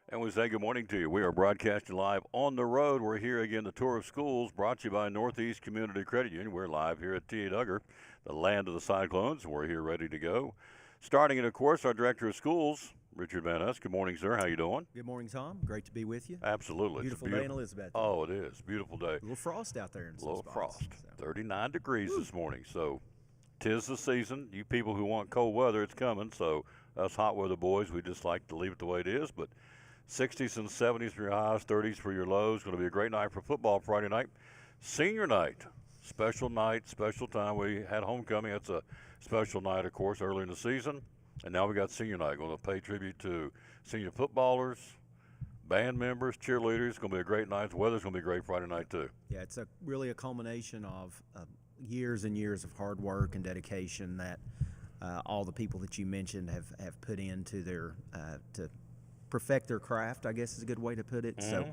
And we say good morning to you. We are broadcasting live on the road. We're here again, the Tour of Schools, brought to you by Northeast Community Credit Union. We're live here at T.A. Duggar, the land of the Cyclones. We're here ready to go. Starting it, of course, our Director of Schools, Richard Van Ness. Good morning, sir. How you doing? Good morning, Tom. Great to be with you. Absolutely. Beautiful day in Elizabethton. Oh, it is. Beautiful day. A little frost out there in some little spots. frost. 39 degrees this morning. So, 'tis the season. You people who want cold weather, it's coming. So, us hot weather boys, we just like to leave it the way it is. But 60s and 70s for your highs, 30s for your lows. Going to be a great night for football Friday night. Senior night, special night, special time. We had homecoming. That's a special night, of course, early in the season. And now we got senior night. Going to pay tribute to senior footballers, band members, cheerleaders. It's going to be a great night. The weather's going to be great Friday night, too. Yeah, it's really a culmination of years and years of hard work and dedication that all the people that you mentioned have put into their to perfect their craft, I guess is a good way to put it. So,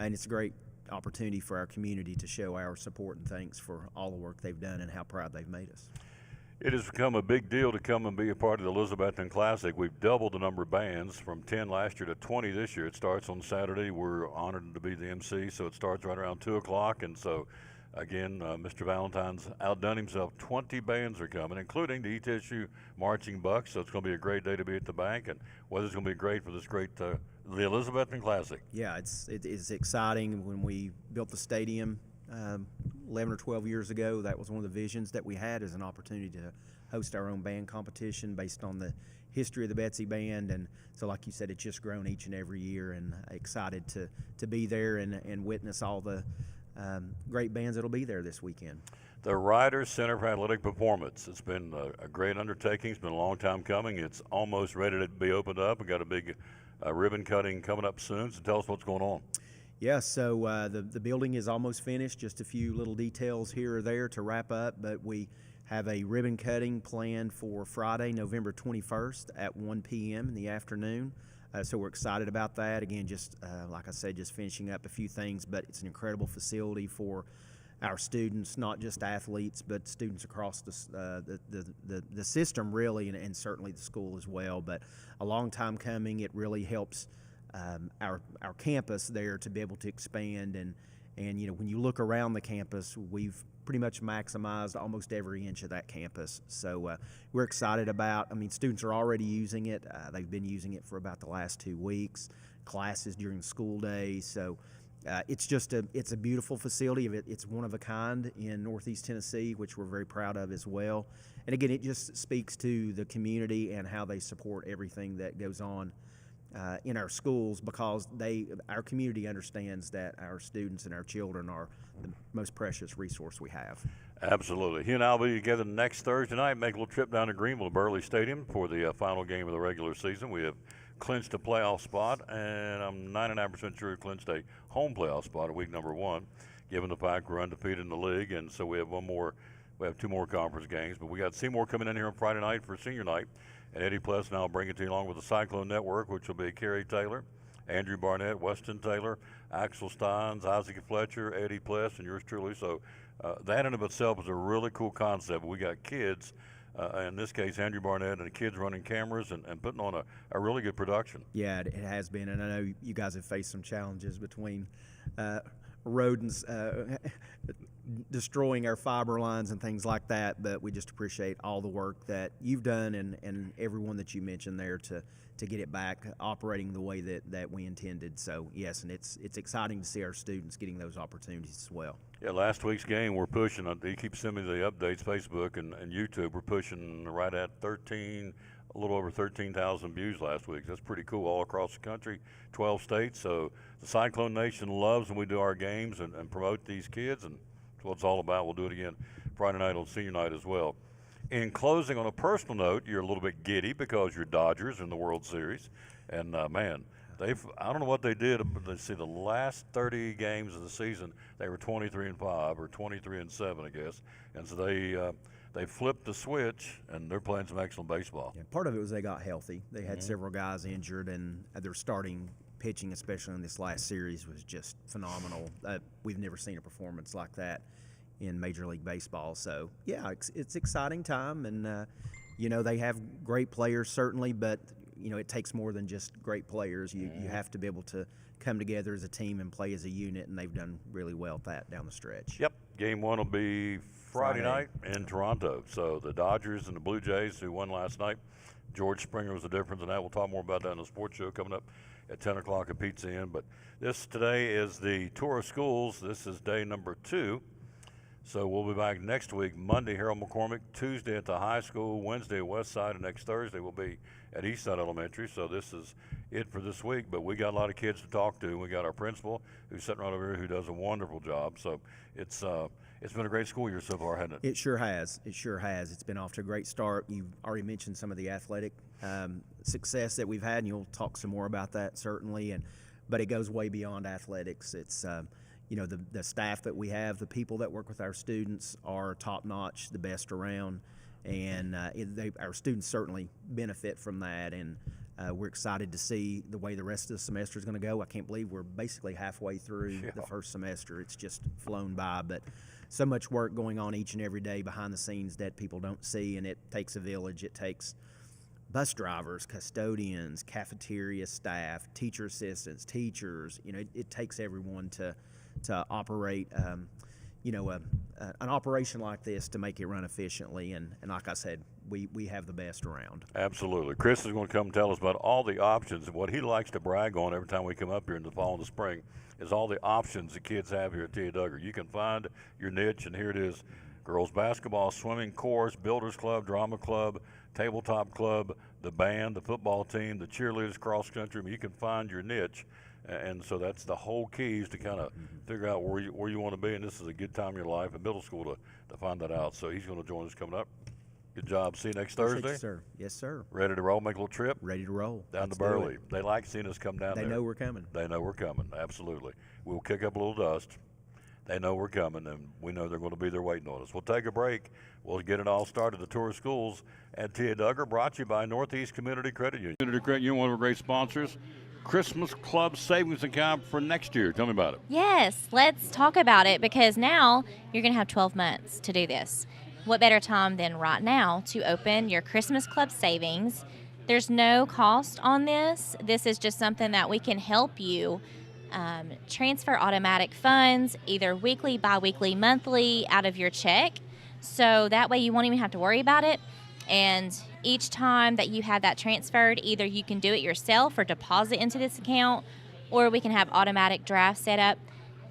and it's a great opportunity for our community to show our support and thanks for all the work they've done and how proud they've made us. It has become a big deal to come and be a part of the Elizabethton Classic. We've doubled the number of bands from 10 last year to 20 this year. It starts on Saturday. We're honored to be the MC, so it starts right around 2 o'clock. And so, again, Mr. Valentine's outdone himself. 20 bands are coming, including the ETSU Marching Bucks. So it's going to be a great day to be at the bank, and weather's going to be great for this great the Elizabethton Classic. Yeah, it's exciting. When we built the stadium 11 or 12 years ago, that was one of the visions that we had, as an opportunity to host our own band competition based on the history of the Betsy Band. And so, like you said, it's just grown each and every year, and excited to be there and witness all the great bands that'll be there this weekend. The Riders Center for Athletic Performance. It's been a great undertaking. It's been a long time coming. It's almost ready to be opened up. We've got a big ribbon cutting coming up soon. So tell us what's going on. Yeah, so the building is almost finished. Just a few little details here or there to wrap up, but we have a ribbon cutting planned for Friday, November 21st at 1 p.m. in the afternoon. So we're excited about that. Again, just like I said, just finishing up a few things, but it's an incredible facility for our students, not just athletes, but students across the system, really, and certainly the school as well. But a long time coming. It really helps our campus there to be able to expand, and you know, when you look around the campus, we've pretty much maximized almost every inch of that campus. So we're excited about. I mean, students are already using it. They've been using it for about the last 2 weeks. Classes during the school day. So it's a beautiful facility. It's one of a kind in Northeast Tennessee, which we're very proud of as well. And again, it just speaks to the community and how they support everything that goes on in our schools, because our community understands that our students and our children are the most precious resource we have. Absolutely. He and I will be together next Thursday night, make a little trip down to Greenville, Burley Stadium for the final game of the regular season. We have clinched a playoff spot, and I'm 99% sure we clinched a home playoff spot at week number 1, given the fact we're undefeated in the league. And so we have two more conference games, but we got Seymour coming in here on Friday night for senior night. And Eddie Pless now bring it to you along with the Cyclone Network, which will be Kerry Taylor, Andrew Barnett, Weston Taylor, Axel Steins, Isaac Fletcher, Eddie Pless, and yours truly. So that in of itself is a really cool concept. We got kids, in this case Andrew Barnett, and the kids running cameras and putting on a really good production. Yeah, it has been, and I know you guys have faced some challenges between rodents destroying our fiber lines and things like that, but we just appreciate all the work that you've done and everyone that you mentioned there to get it back operating the way that we intended. So yes, and it's exciting to see our students getting those opportunities as well. Yeah, last week's game we're pushing, you keep sending me the updates, Facebook and YouTube, we're pushing right at a little over 13,000 views last week. That's pretty cool, all across the country, 12 states. So the Cyclone Nation loves when we do our games and promote these kids, and that's what it's all about. We'll do it again Friday night on senior night as well. In closing, on a personal note, you're a little bit giddy because your Dodgers in the World Series. And, man, I don't know what they did, but let's see, the last 30 games of the season, they were 23-5 or 23-7, I guess. And so they flipped the switch, and they're playing some excellent baseball. Yeah, part of it was they got healthy. They had several guys injured, and their starting pitching, especially in this last series, was just phenomenal. We've never seen a performance like that in Major League Baseball. So, yeah, it's exciting time, and, you know, they have great players, certainly, but it takes more than just great players. You have to be able to come together as a team and play as a unit, and they've done really well at that down the stretch. Yep. Game 1 will be Friday night in Toronto. So the Dodgers and the Blue Jays, who won last night, George Springer was the difference in that. We'll talk more about that in the sports show coming up at 10 o'clock at Pizza Inn. But today is the tour of schools. This is day number 2. So we'll be back next week, Monday, Harold McCormick, Tuesday at the high school, Wednesday at West Side, and next Thursday we'll be at East Side Elementary. So this is it for this week, but we got a lot of kids to talk to. We got our principal, who's sitting right over here, who does a wonderful job. So it's been a great school year so far, hasn't it? It sure has. It sure has. It's been off to a great start. You already mentioned some of the athletic success that we've had, and you'll talk some more about that certainly. But it goes way beyond athletics. It's the staff that we have, the people that work with our students are top-notch, the best around, and our students certainly benefit from that, and we're excited to see the way the rest of the semester is going to go. I can't believe we're basically halfway through the first semester. It's just flown by, but so much work going on each and every day behind the scenes that people don't see, and it takes a village. It takes bus drivers, custodians, cafeteria staff, teacher assistants, teachers. It takes everyone to operate, an operation like this to make it run efficiently. And like I said, we have the best around. Absolutely. Chris is going to come tell us about all the options. And what he likes to brag on every time we come up here in the fall and the spring is all the options the kids have here at Tia Duggar. You can find your niche, and here it is. Girls basketball, swimming, chorus, builders club, drama club, tabletop club, the band, the football team, the cheerleaders, cross country. You can find your niche. And so that's the whole key, is to kind of figure out where you want to be, and this is a good time in your life in middle school to find that out. So he's going to join us coming up. Good job. See you next Thursday. Yes, sir. Yes, sir. Ready to roll, make a little trip? Ready to roll. Down to Burley. They like seeing us come down there. They know we're coming. They know we're coming, absolutely. We'll kick up a little dust. They know we're coming, and we know they're going to be there waiting on us. We'll take a break. We'll get it all started. The tour of schools at Tia Duggar, brought to you by Northeast Community Credit Union. Community Credit Union, one of our great sponsors. Christmas Club savings account for next year. Tell me about it. Yes, let's talk about it, because now you're going to have 12 months to do this. What better time than right now to open your Christmas Club savings? There's no cost on this. This is just something that we can help you transfer automatic funds, either weekly, bi-weekly, monthly, out of your check. So that way you won't even have to worry about it. And each time that you have that transferred, either you can do it yourself or deposit into this account, or we can have automatic draft set up.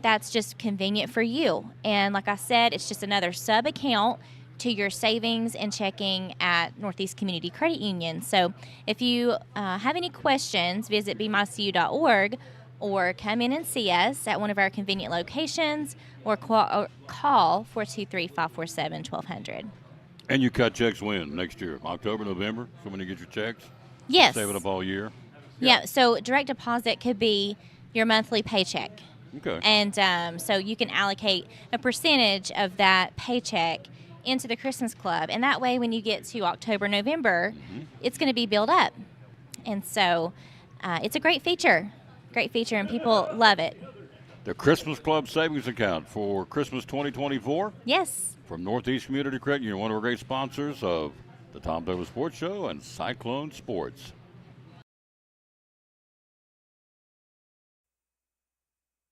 That's just convenient for you. And like I said, it's just another sub account to your savings and checking at Northeast Community Credit Union. So if you have any questions, visit bmycu.org or come in and see us at one of our convenient locations, or call 423-547-1200. And you cut checks when? Next year? October, November? So when you get your checks? Yes. Save it up all year? Yeah, so direct deposit could be your monthly paycheck. Okay. And so you can allocate a percentage of that paycheck into the Christmas Club. And that way, when you get to October, November, it's going to be built up. And so it's a great feature, and people love it. The Christmas Club savings account for Christmas 2024? Yes. From Northeast Community Credit Union, one of our great sponsors of the Tom Douglas Sports Show and Cyclone Sports.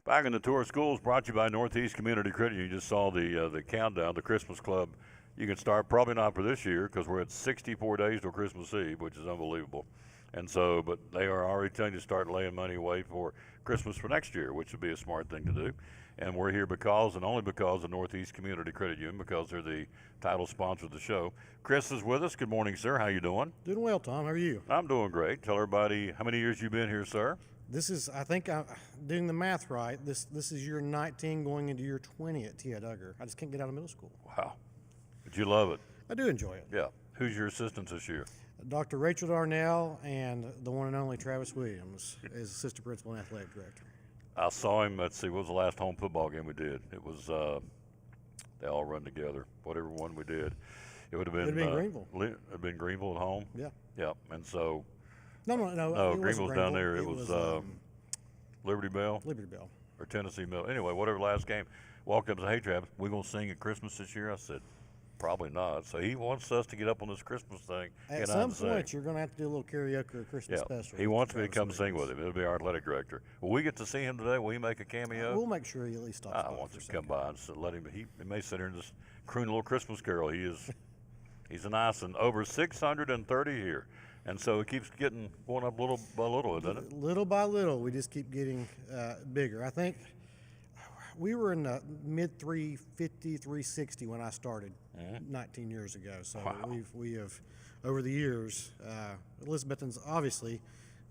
Back in the tour of schools, brought to you by Northeast Community Credit Union. You just saw the countdown, the Christmas Club. You can start, probably not for this year, because we're at 64 days till Christmas Eve, which is unbelievable. And so, but they are already telling you to start laying money away for Christmas for next year, which would be a smart thing to do. And we're here because, and only because, of Northeast Community Credit Union, because they're the title sponsor of the show. Chris is with us. Good morning, sir. How you doing? Doing well, Tom. How are you? I'm doing great. Tell everybody how many years you've been here, sir. This is, I think I'm doing the math right. This is year 19 going into year 20 at Tia Duggar. I just can't get out of middle school. Wow. But you love it. I do enjoy it. Yeah. Who's your assistants this year? Dr. Rachel Darnell and the one and only Travis Williams is assistant principal and athletic director. I saw him. Let's see, what was the last home football game we did? It was, they all run together, whatever one we did. It would have been, Greenville. It had been Greenville at home? Yeah. Yeah. And so. No, Greenville's down there. It was Liberty Bell? Liberty Bell. Or Tennessee Mill. Anyway, whatever last game. Walked up and said, hey, Travis, we going to sing at Christmas this year? I said, Probably not. So he wants us to get up on this Christmas thing. At some point, you're going to have to do a little karaoke or Christmas special. He wants me to come sing with him. It'll be our athletic director. Will we get to see him today? Will he make a cameo? We'll make sure he at least stops by. I want to come by and let him. He may sit here and just croon a little Christmas carol. He's a nice one. Over 630 here. And so it keeps going up little by little, doesn't it? Little by little, we just keep getting bigger. I think we were in the mid 350, 360 when I started 19 years ago. So we have, over the years, Elizabethton's obviously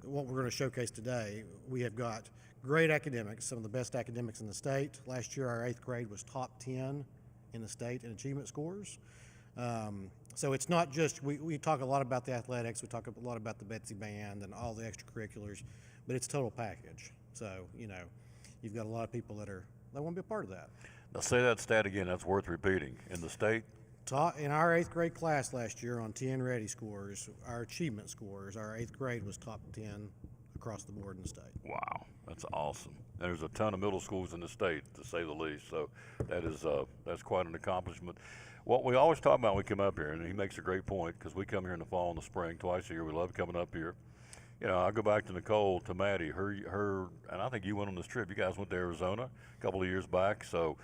what we're going to showcase today. We have got great academics, some of the best academics in the state. Last year, our 8th grade was top 10 in the state in achievement scores. So it's not just, we talk a lot about the athletics, we talk a lot about the Betsy Band and all the extracurriculars, but it's a total package. So, you've got a lot of people that want to be a part of that. Now say that stat again, that's worth repeating. In the state? In our 8th grade class last year on 10 ready scores, our achievement scores, our 8th grade was top 10 across the board in the state. Wow, that's awesome. There's a ton of middle schools in the state, to say the least, so that's quite an accomplishment. What we always talk about when we come up here, and he makes a great point, because we come here in the fall and the spring twice a year. We love coming up here. I go back to Nicole, to Maddie, her, and I think you went on this trip. You guys went to Arizona a couple of years back. So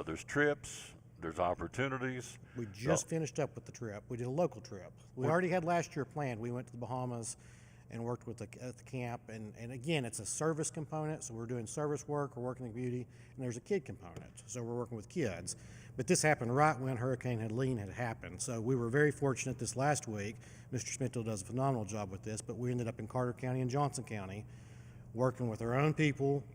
there's trips, there's opportunities. We just finished up with the trip. We did a local trip. We already had last year planned. We went to the Bahamas and worked at the camp. And again, it's a service component. So we're doing service work, we're working in the community, and there's a kid component. So we're working with kids. But this happened right when Hurricane Helene had happened. So we were very fortunate this last week. Mr. Smithville does a phenomenal job with this, but we ended up in Carter County and Johnson County working with our own people.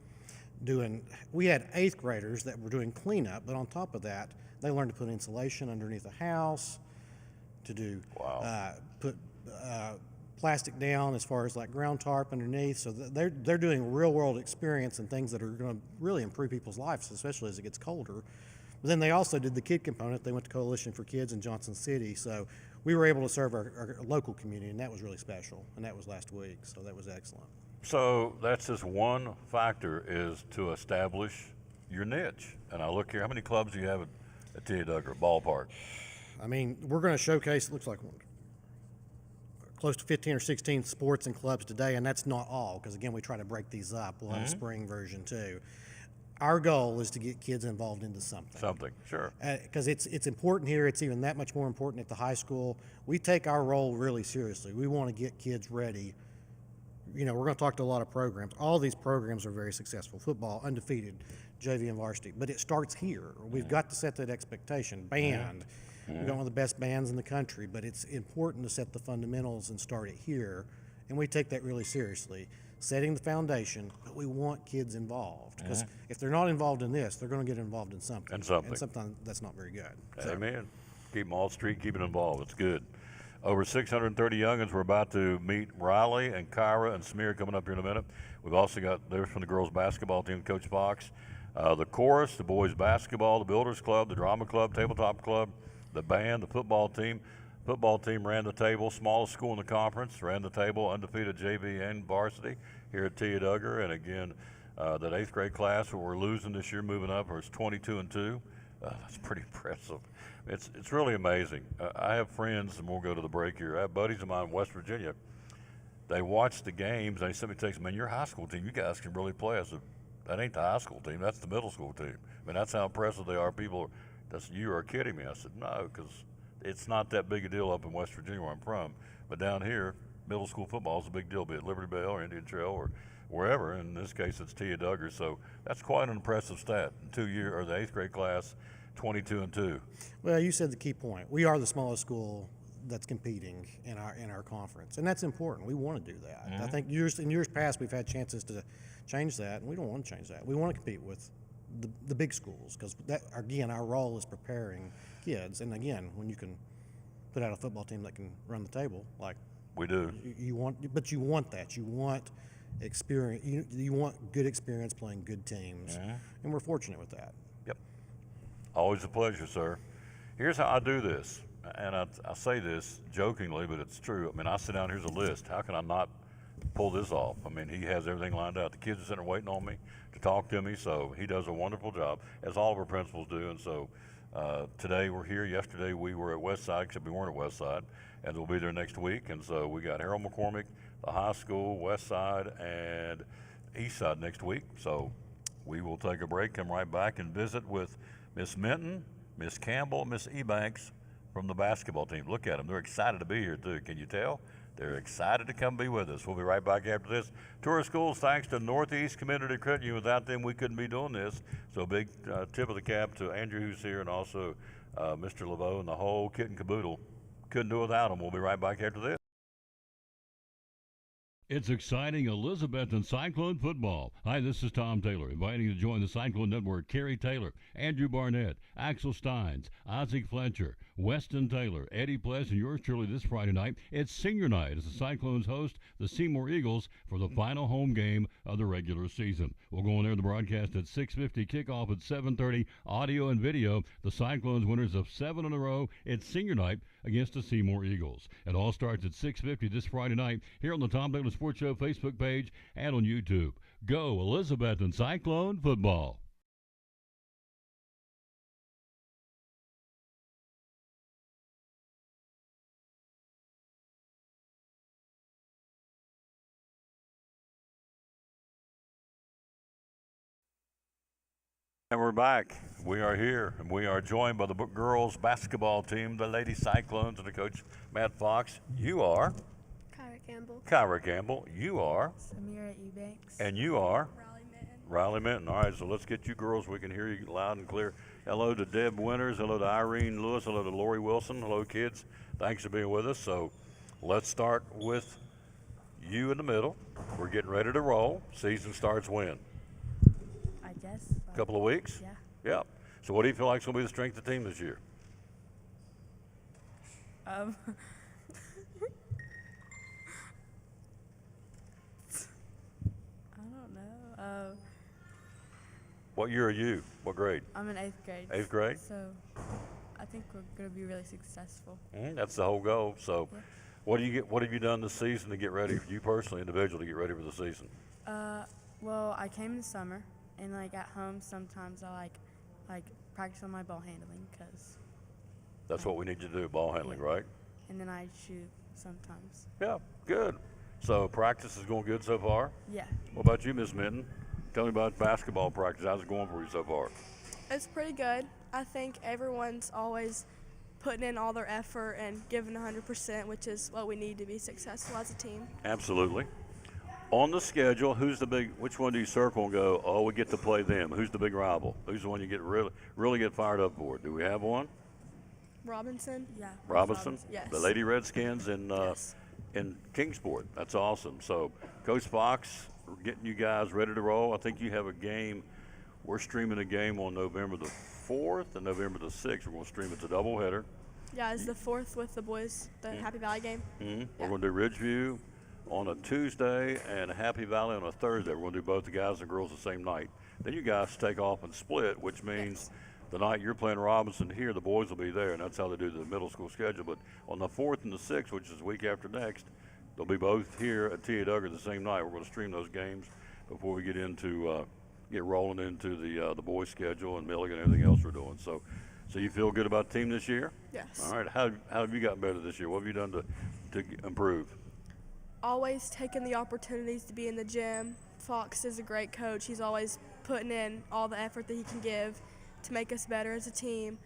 We had 8th graders that were doing cleanup, but on top of that, they learned to put insulation underneath the house, to do put plastic down as far as like ground tarp underneath. So they're doing real world experience and things that are going to really improve people's lives, especially as it gets colder. But then they also did the kid component. They went to Coalition for Kids in Johnson City. So we were able to serve our local community, and that was really special. And that was last week, so that was excellent. So that's just one factor, is to establish your niche. And I look here, how many clubs do you have at T.A. Duggar, ballpark? I mean, we're going to showcase, it looks like close to 15 or 16 sports and clubs today, and that's not all, because again, we try to break these up. We'll have a spring version too. Our goal is to get kids involved into something. Something, sure. Because it's important here. It's even that much more important at the high school. We take our role really seriously. We want to get kids ready. We're going to talk to a lot of programs. All these programs are very successful. Football, undefeated, JV and varsity. But it starts here. We've got to set that expectation. Band. We've got one of the best bands in the country, but it's important to set the fundamentals and start it here. And we take that really seriously. Setting the foundation, but we want kids involved, because if they're not involved in this, they're going to get involved in something. And sometimes that's not very good. Amen. Keep them all street, keep it involved. It's good. Over 630 youngins. We're about to meet Riley and Kyra and Smear coming up here in a minute. We've also got theirs from the girls basketball team, Coach Fox. The chorus, the boys basketball, the Builders Club, the drama club, tabletop club, the band, the football team. Football team ran the table, smallest school in the conference, ran the table, undefeated JV and varsity here at T.A. Duggar. And again, that 8th grade class where we're losing this year, moving up, is 22-2. That's pretty impressive. It's really amazing. I have friends, and we'll go to the break here. I have buddies of mine in West Virginia. They watch the games, and they send me texts, man, your high school team, you guys can really play. I said, that ain't the high school team, that's the middle school team. I mean, that's how impressive they are. People, you are kidding me. I said, no, because it's not that big a deal up in West Virginia where I'm from. But down here, middle school football is a big deal, be it Liberty Bell or Indian Trail or wherever. In this case, it's T.A. Duggar. So that's quite an impressive stat. The 8th grade class, 22-2. Well, you said the key point. We are the smallest school that's competing in our conference, and that's important. We want to do that. I think in years past we've had chances to change that, and we don't want to change that. We want to compete with the big schools, because that, again, our role is preparing kids. And again, when you can put out a football team that can run the table, like we do, you want that. You want experience. You want good experience playing good teams, and we're fortunate with that. Yep. Always a pleasure, sir. Here's how I do this, and I say this jokingly, but it's true. I mean, I sit down, here's a list. How can I not pull this off? I mean, he has everything lined out. The kids are sitting there waiting on me to talk to me, so he does a wonderful job, as all of our principals do. And so Today we're here. Yesterday we were at Westside, except we weren't at Westside, and we'll be there next week. And so we got Harold McCormick, the high school, Westside, and Eastside next week. So we will take a break, come right back, and visit with Miss Minton, Miss Campbell, Miss Ebanks from the basketball team. Look at them. They're excited to be here, too. Can you tell? They're excited to come be with us. We'll be right back after this. Tour of Schools, thanks to Northeast Community Credit Union. Without them, we couldn't be doing this. So a big tip of the cap to Andrew, who's here, and also Mr. Laveau and the whole kit and caboodle. Couldn't do it without them. We'll be right back after this. It's exciting Elizabethton Cyclone football. Hi, this is Tom Taylor, inviting you to join the Cyclone Network. Kerry Taylor, Andrew Barnett, Axel Steins, Isaac Fletcher, Weston Taylor, Eddie Pless, and yours truly this Friday night. It's senior night as the Cyclones host the Seymour Eagles for the final home game of the regular season. We'll go on air the broadcast at 6:50, kickoff at 7:30, audio and video. The Cyclones winners of 7 in a row. It's senior night against the Seymour Eagles. It all starts at 6:50 this Friday night here on the Tom Taylor Sports Show Facebook page and on YouTube. Go Elizabethton Cyclone football. And we're back. We are here, and we are joined by the girls basketball team, the Lady Cyclones, and the coach, Matt Fox. You are? Kyra Campbell. You are? Samira Ebanks. And you are? Riley Minton. Riley Minton. All right, so let's get you girls. We can hear you loud and clear. Hello to Deb Winters. Hello to Irene Lewis. Hello to Lori Wilson. Hello, kids. Thanks for being with us. So let's start with you in the middle. We're getting ready to roll. Season starts when? I guess. A couple of weeks? Yeah. Yeah. So what do you feel like is going to be the strength of the team this year? I don't know. What year are you? What grade? I'm in 8th grade. 8th grade? So I think we're going to be really successful. That's the whole goal. So Yeah. what have you done this season to get ready, for you personally, individually, to get ready for the season? Well, I came in the summer, and like at home sometimes I like practice on my ball handling, That's what we need you to do, ball handling, right? and then I shoot sometimes. Yeah, good. So practice is going good so far? Yeah. What about you, Miss Minton? Tell me about basketball practice. How's it going for you so far? It's pretty good. I think everyone's always putting in all their effort and giving 100%, which is what we need to be successful as a team. Absolutely. On the schedule, which one do you circle and go, oh, we get to play them? Who's the big rival? Who's the one you get really get fired up for? Do we have one? Robinson? Yeah. Robinson? Yes. The Lady Redskins in Yes. in Kingsport. That's awesome. So, Coach Fox, we're getting you guys ready to roll. I think you have a game. We're streaming a game on November the 4th and November the 6th. We're going to stream it to doubleheader. Yeah, it's the 4th with the boys, the Happy Valley game. We're going to do Ridgeview on a Tuesday and Happy Valley on a Thursday. We're going to do both the guys and girls the same night. Then you guys take off and split, which means the night you're playing Robinson here, the boys will be there, and that's how they do the middle school schedule. But on the 4th and the 6th, which is the week after next, they'll be both here at T.A. Duggar the same night. We're going to stream those games before we get rolling into the boys' schedule and Milligan and everything else we're doing. So you feel good about the team this year? Yes. All right. How have you gotten better this year? What have you done to improve? Always taking the opportunities to be in the gym. Fox is a great coach. He's always putting in all the effort that he can give to make us better as a team.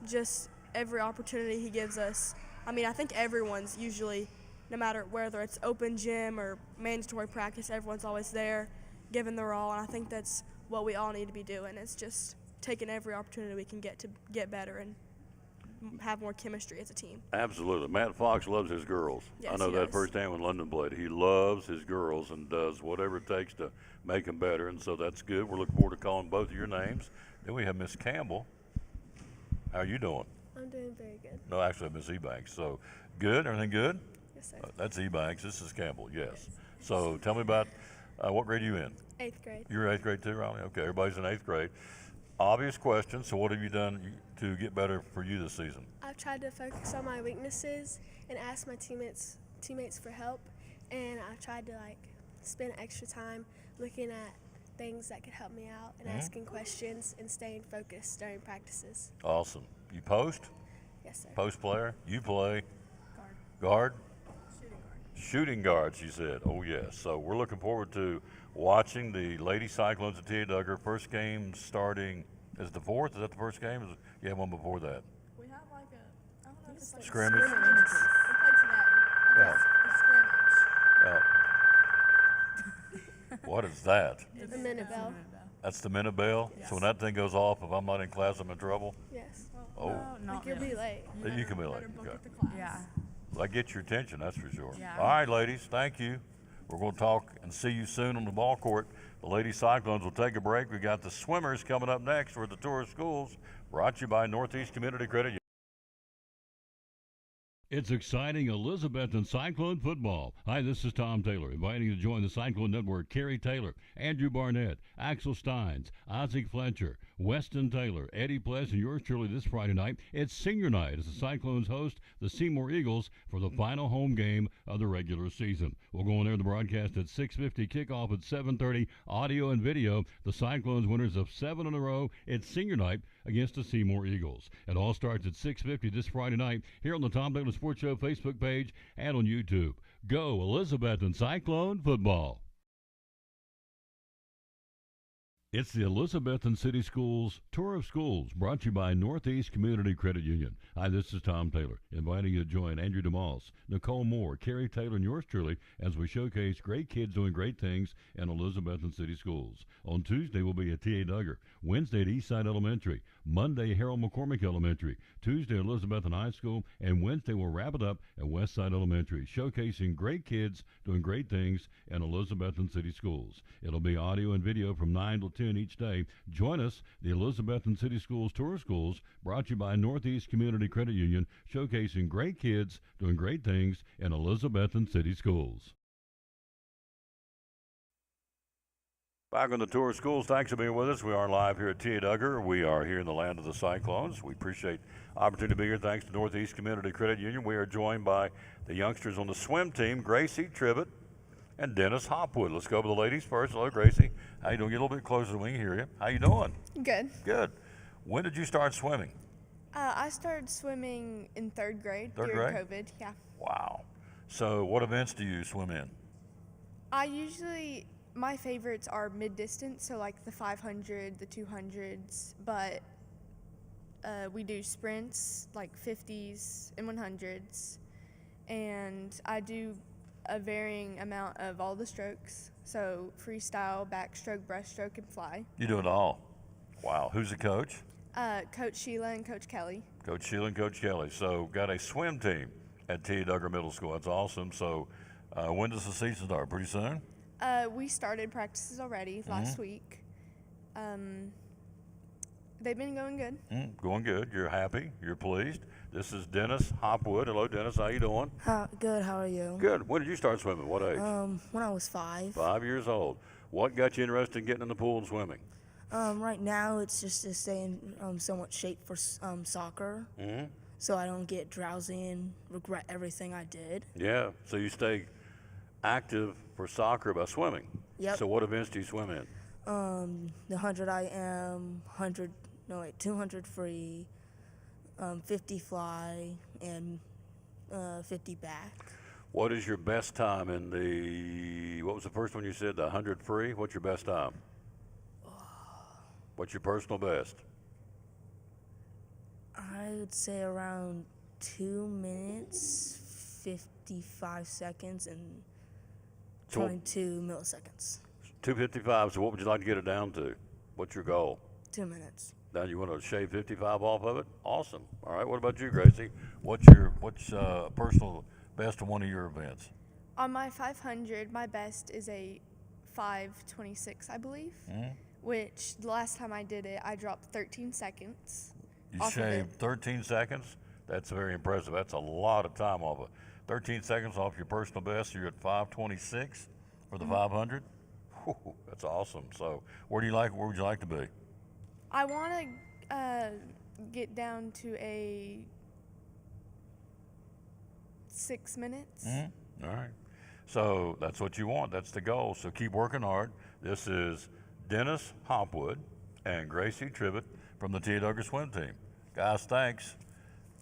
Just every opportunity he gives us. I mean, I think everyone's usually, no matter whether it's open gym or mandatory practice, everyone's always there giving their all, and I think that's what we all need to be doing. It's just taking every opportunity we can get to get better and have more chemistry as a team. Absolutely. Matt Fox loves his girls. Yes, I know he that does. firsthand when London played. He loves his girls and does whatever it takes to make them better, and so that's good. We're looking forward to calling both of your names. Then we have Miss Campbell. How are you doing? I'm doing very good. No, actually, Miss Ebanks. So good? Everything good? Yes, sir. That's Ebanks. This is Campbell, yes. So tell me about what grade are you in? 8th grade. You're 8th grade too, Riley? Okay, everybody's in 8th grade. Obvious question. So what have you done to get better for you this season? I've tried to focus on my weaknesses and ask my teammates for help, and I've tried to spend extra time looking at things that could help me out and asking questions and staying focused during practices. Awesome. You post? Yes, sir. Post player? You play? Guard. Guard? Shooting guard. Shooting guard, she said. Oh, yes. So we're looking forward to watching the Lady Cyclones at Tia Duggar. First game starting, is it the 4th? Is that the first game? You have one before that. We have like I don't know if it's like Scrimmage? We played today. Yeah. A scrimmage. What is that? A minute bell. That's the minute bell? So when that thing goes off, if I'm not in class, I'm in trouble? Yes. Oh, Like you'll be late. you can be late. Better book Okay. at the class. Yeah. Well, that gets your attention, that's for sure. Yeah. All right, ladies, thank you. We're going to talk and see you soon on the ball court. The Lady Cyclones will take a break. We got the swimmers coming up next for the Tour of Schools, brought to you by Northeast Community Credit Union. It's exciting Elizabethton Cyclone football. Hi, this is Tom Taylor, inviting you to join the Cyclone Network. Kerry Taylor, Andrew Barnett, Axel Steins, Isaac Fletcher, Weston Taylor, Eddie Pless, and yours truly this Friday night. It's senior night as the Cyclones host the Seymour Eagles for the final home game of the regular season. We'll go on air the broadcast at 6:50, kickoff at 7:30, audio and video. The Cyclones winners of 7 in a row. It's senior night against the Seymour Eagles. It all starts at 6:50 this Friday night here on the Tom Taylor Sports Show Facebook page and on YouTube. Go Elizabethton Cyclone football. It's the Elizabethton City Schools Tour of Schools, brought to you by Northeast Community Credit Union. Hi, this is Tom Taylor, inviting you to join Andrew DeMoss, Nicole Moore, Kerry Taylor, and yours truly as we showcase great kids doing great things in Elizabethton City Schools. On Tuesday, we'll be at T.A. Duggar. Wednesday at Eastside Elementary. Monday, Harold McCormick Elementary. Tuesday, Elizabethton High School. And Wednesday, we'll wrap it up at Westside Elementary, showcasing great kids doing great things in Elizabethton City Schools. It'll be audio and video from 9 till 10 each day. Join us, the Elizabethton City Schools Tour of Schools, brought to you by Northeast Community Credit Union, showcasing great kids doing great things in Elizabethton City Schools. Back on the Tour of Schools, thanks for being with us. We are live here at Tia Duggar. We are here in the land of the Cyclones. We appreciate the opportunity to be here. Thanks to Northeast Community Credit Union. We are joined by the youngsters on the swim team, Gracie Trivett and Dennis Hopwood. Let's go with the ladies first. Hello, Gracie. How you doing? Get a little bit closer so we can hear you. How you doing? Good. Good. When did you start swimming? I started swimming in third grade Third during grade? COVID. Yeah. Wow. So what events do you swim in? My favorites are mid-distance, so like the 500, the 200s, but we do sprints, like 50s and 100s, and I do a varying amount of all the strokes, so freestyle, backstroke, breaststroke, and fly. You do it all. Wow. Who's the coach? Coach Sheila and Coach Kelly. Coach Sheila and Coach Kelly. So got a swim team at Tia Duggar Middle School. That's awesome. So when does the season start? Pretty soon? We started practices already last week. They've been going good. Going good. You're happy. You're pleased. This is Dennis Hopwood. Hello, Dennis. How you doing? Good. How are you? Good. When did you start swimming? What age? When I was 5. 5 years old. What got you interested in getting in the pool and swimming? Right now, it's just to stay in somewhat shape for soccer, so I don't get drowsy and regret everything I did. Yeah. So you stay active for soccer by swimming. Yep. So what events do you swim in? The 100 IM, 200 free, 50 fly, and 50 back. What is your best time in the, what was the first one you said, the 100 free? What's your best time? What's your personal best? I would say around 2 minutes, 55 seconds, and 22 milliseconds. 2:55. So what would you like to get it down to? What's your goal? 2 minutes. Now you want to shave 55 off of it? Awesome. All right. What about you, Gracie? What's personal best in one of your events? On my 500, my best is a 5:26, I believe, which the last time I did it, I dropped 13 seconds. You off of it. shaved 13 seconds? That's very impressive. That's a lot of time off of 13 seconds off your personal best. So you're at 5:26 for the 500. Whew, that's awesome. So where would you like to be? I want to get down to a 6 minutes. All right. So that's what you want. That's the goal. So keep working hard. This is Dennis Hopwood, and Gracie Trivett from the Tia Duggar swim team. Guys, thanks.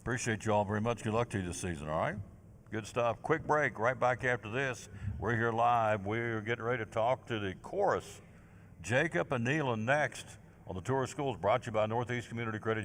Appreciate you all very much. Good luck to you this season, all right? Good stuff. Quick break. Right back after this. We're here live. We're getting ready to talk to the chorus. Jacob and Neelan next on the Tour of Schools, brought to you by Northeast Community Credit.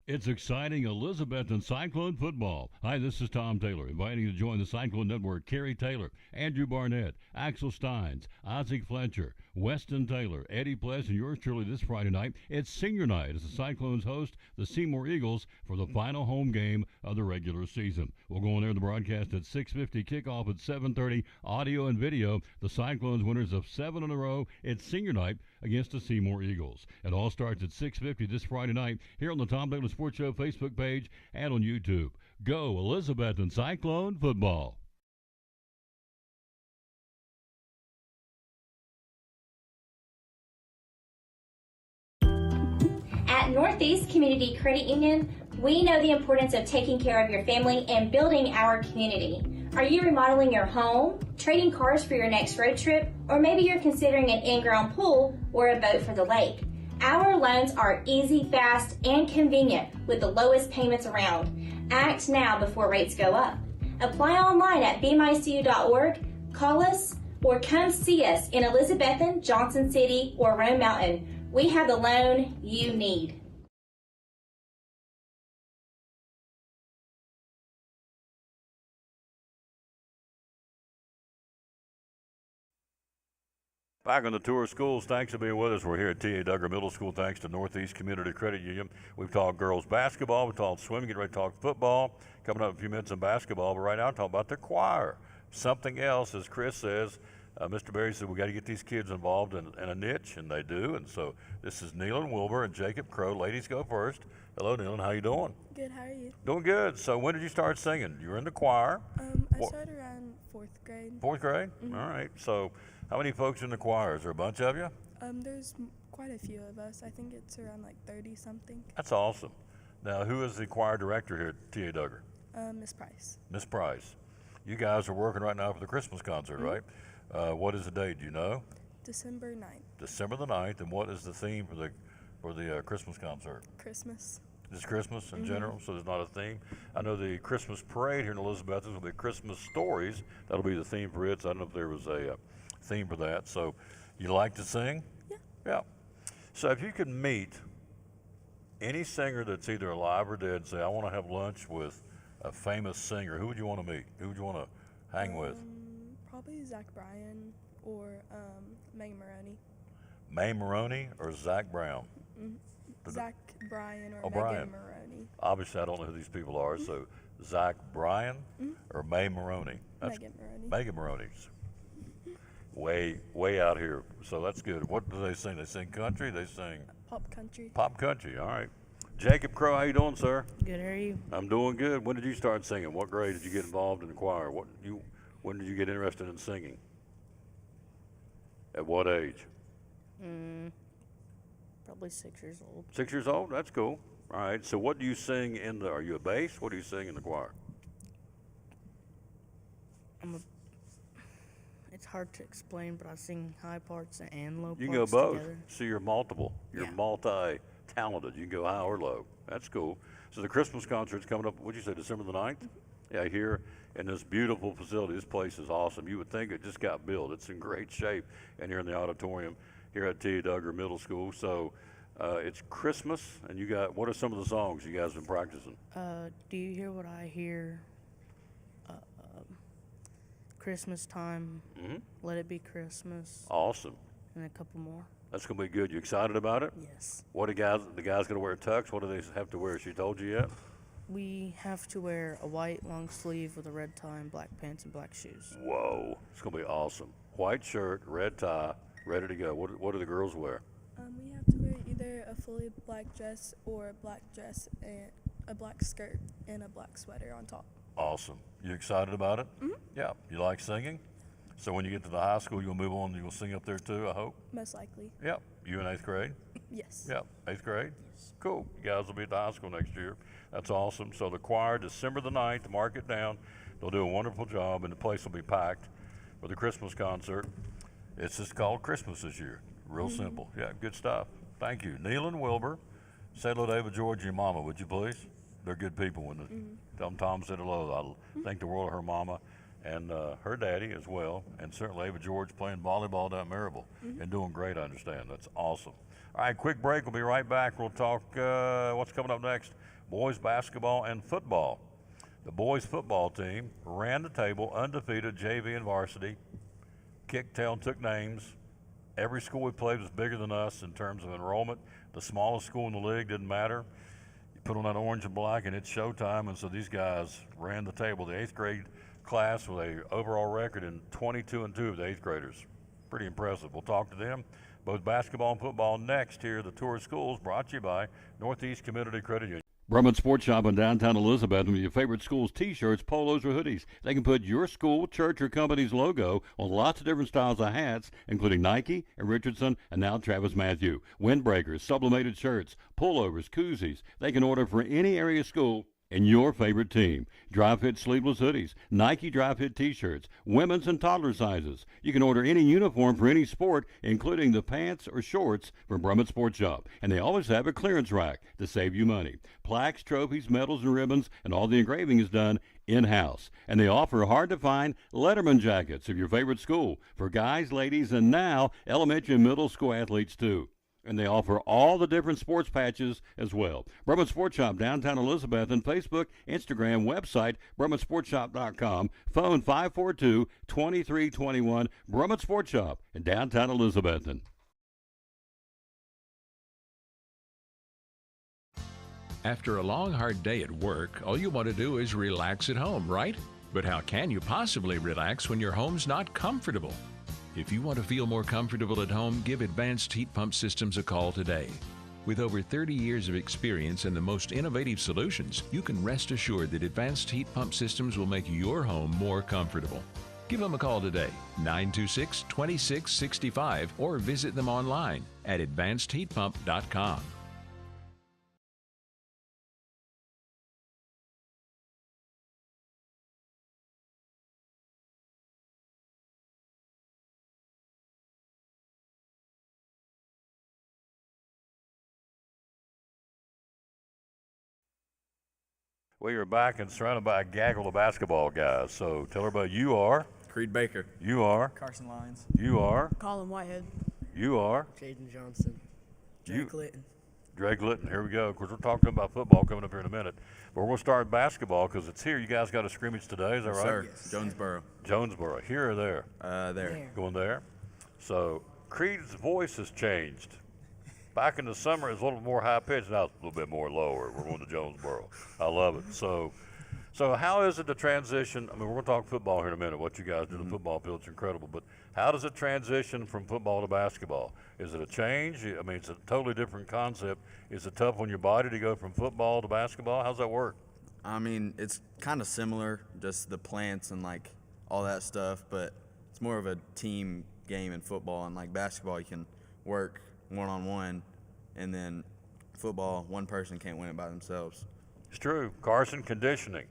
It's exciting Elizabethton Cyclone football. Hi, this is Tom Taylor, inviting you to join the Cyclone Network. Kerry Taylor, Andrew Barnett, Axel Steins, Isaac Fletcher, Weston Taylor, Eddie Pless, and yours truly this Friday night. It's senior night as the Cyclones host the Seymour Eagles for the final home game of the regular season. We'll go on air the broadcast at 6:50, kickoff at 7:30, audio and video. The Cyclones winners of 7 in a row. It's senior night against the Seymour Eagles. It all starts at 6:50 this Friday night here on the Tom Taylor Sports Show Facebook page and on YouTube. Go Elizabethton Cyclone football. At Northeast Community Credit Union, we know the importance of taking care of your family and building our community. Are you remodeling your home, trading cars for your next road trip, or maybe you're considering an in-ground pool or a boat for the lake? Our loans are easy, fast, and convenient with the lowest payments around. Act now before rates go up. Apply online at bmycu.org, call us, or come see us in Elizabethton, Johnson City, or Rome Mountain. We have the loan you need. Back on the Tour of Schools, thanks for being with us. We're here at T.A. Duggar Middle School, thanks to Northeast Community Credit Union. We've talked girls basketball, we've talked swimming, getting ready to talk football. Coming up in a few minutes in basketball, but right now talk about the choir. Something else, as Chris says, Mr. Berry said we got to get these kids involved in a niche, and they do. And so this is Neelan Wilbur and Jacob Crow. Ladies go first. Hello, Neelan. How you doing? Good, how are you? Doing good. So when did you start singing? You were in the choir. I started around 4th grade. Fourth grade? Mm-hmm. All right. So how many folks in the choir? Is there a bunch of you? There's quite a few of us. I think it's around like 30 something. That's awesome. Now, who is the choir director here at T.A. Duggar? Miss Price. Miss Price. You guys are working right now for the Christmas concert, right? What is the date? Do you know? December 9th. December the 9th. And what is the theme for the Christmas concert? Christmas. Just Christmas in general, so there's not a theme. I know the Christmas parade here in Elizabethton will be Christmas stories. That'll be the theme for it. So I don't know if there was a theme for that. So you like to sing? Yeah. Yeah. So if you could meet any singer that's either alive or dead and say, I want to have lunch with a famous singer, who would you want to meet? Who would you want to hang with? Probably Zach Bryan or Megan Maroney. May Maroney or Zach Brown? Zach Bryan or Bryan. Megan Maroney. Obviously, I don't know who these people are. So Zach Bryan or May Maroney? Megan Maroney. Megan Maroney's way out here. So that's good. What do they sing? They sing country? They sing Pop country. pop country. All right. Jacob Crow, how you doing, sir? Good, how are you? I'm doing good. When did you start singing? What grade did you get involved in the choir? When did you get interested in singing? At what age? Probably 6 years old. 6 years old? That's cool. All right. So what do you sing are you a bass? What do you sing in the choir? It's hard to explain, but I sing high parts and low You parts can go both. together. So you're multiple. You're Yeah. multi-talented. You can go high or low. That's cool. So the Christmas concert's coming up, what'd you say, December the 9th? Yeah, here in this beautiful facility. This place is awesome. You would think it just got built. It's in great shape. And here in the auditorium here at T. Duggar Middle School. So it's Christmas, and what are some of the songs you guys have been practicing? Do you hear what I hear? Christmas time. Let it be Christmas. Awesome. And a couple more. That's going to be good. You excited about it? Yes. What the guys going to wear tux? What do they have to wear? She told you yet? We have to wear a white long sleeve with a red tie and black pants and black shoes. Whoa. It's going to be awesome. White shirt, red tie, ready to go. What do the girls wear? We have to wear either a fully black dress or a black dress and a black skirt and a black sweater on top. Awesome. You excited about it? Yeah. You like singing? So when you get to the high school, you'll move on and you'll sing up there too, I hope? Most likely. Yep. You in 8th grade? Yes. Yep. 8th grade? Cool. You guys will be at the high school next year. That's awesome. So the choir, December the 9th, mark it down. They'll do a wonderful job, and the place will be packed for the Christmas concert. It's just called Christmas this year. Real simple. Yeah, good stuff. Thank you. Neil and Wilbur, say hello to Ava George and your mama, would you please? They're good people. Tell them Tom said hello. I think the world of her mama and her daddy as well, and certainly Ava George playing volleyball down at Maryville and doing great, I understand. That's awesome. All right, quick break. We'll be right back. We'll talk what's coming up next, boys basketball and football. The boys football team ran the table, undefeated, JV and varsity, kicked tail, took names. Every school we played was bigger than us in terms of enrollment. The smallest school in the league didn't matter. You put on that orange and black and it's showtime, and so these guys ran the table. The 8th grade class with a overall record in 22-2 of the 8th graders. Pretty impressive. We'll talk to them. Both basketball and football next here. The Tour of Schools brought to you by Northeast Community Credit Union. Brumman Sports Shop in downtown Elizabethton with your favorite school's T-shirts, polos, or hoodies. They can put your school, church, or company's logo on lots of different styles of hats, including Nike and Richardson and now Travis Matthew. Windbreakers, sublimated shirts, pullovers, koozies. They can order for any area school and your favorite team. Dry fit sleeveless hoodies, Nike dry fit t-shirts, women's and toddler sizes. You can order any uniform for any sport, including the pants or shorts from Brumman Sports Shop. And they always have a clearance rack to save you money. Plaques, trophies, medals, and ribbons, and all the engraving is done in-house. And they offer hard-to-find Letterman jackets of your favorite school for guys, ladies, and now elementary and middle school athletes too. And they offer all the different sports patches as well. Brumman Sports Shop, downtown Elizabethton, Facebook, Instagram, website, BrummanSportsShop.com, phone 542-2321, Brumman Sports Shop in downtown Elizabethton. After a long, hard day at work, all you want to do is relax at home, right? But how can you possibly relax when your home's not comfortable? If you want to feel more comfortable at home, give Advanced Heat Pump Systems a call today. With over 30 years of experience and the most innovative solutions, you can rest assured that Advanced Heat Pump Systems will make your home more comfortable. Give them a call today, 926-2665, or visit them online at advancedheatpump.com. We are back and surrounded by a gaggle of basketball guys. So tell everybody you are. Creed Baker. You are. Carson Lyons. You are. Colin Whitehead. You are. Jaden Johnson. Drake Litton. Drake Litton. Here we go. Of course, we're talking about football coming up here in a minute. But we're going to start basketball because it's here. You guys got a scrimmage today. Is that right? Sir. Yes. Jonesboro. Jonesboro. Here or there? There. Going there. So Creed's voice has changed. Back in the summer, it's a little more high pitched. Now it's a little bit more lower. We're going to Jonesboro. I love it. So how is it the transition? I mean, we're going to talk football here in a minute. What you guys do in the football field is incredible. But how does it transition from football to basketball? Is it a change? I mean, it's a totally different concept. Is it tough on your body to go from football to basketball? How's that work? I mean, it's kind of similar, just the plants and like all that stuff. But it's more of a team game in football. And like basketball, you can work one-on-one, and then football, one person can't win it by themselves. It's true. Carson, conditioning.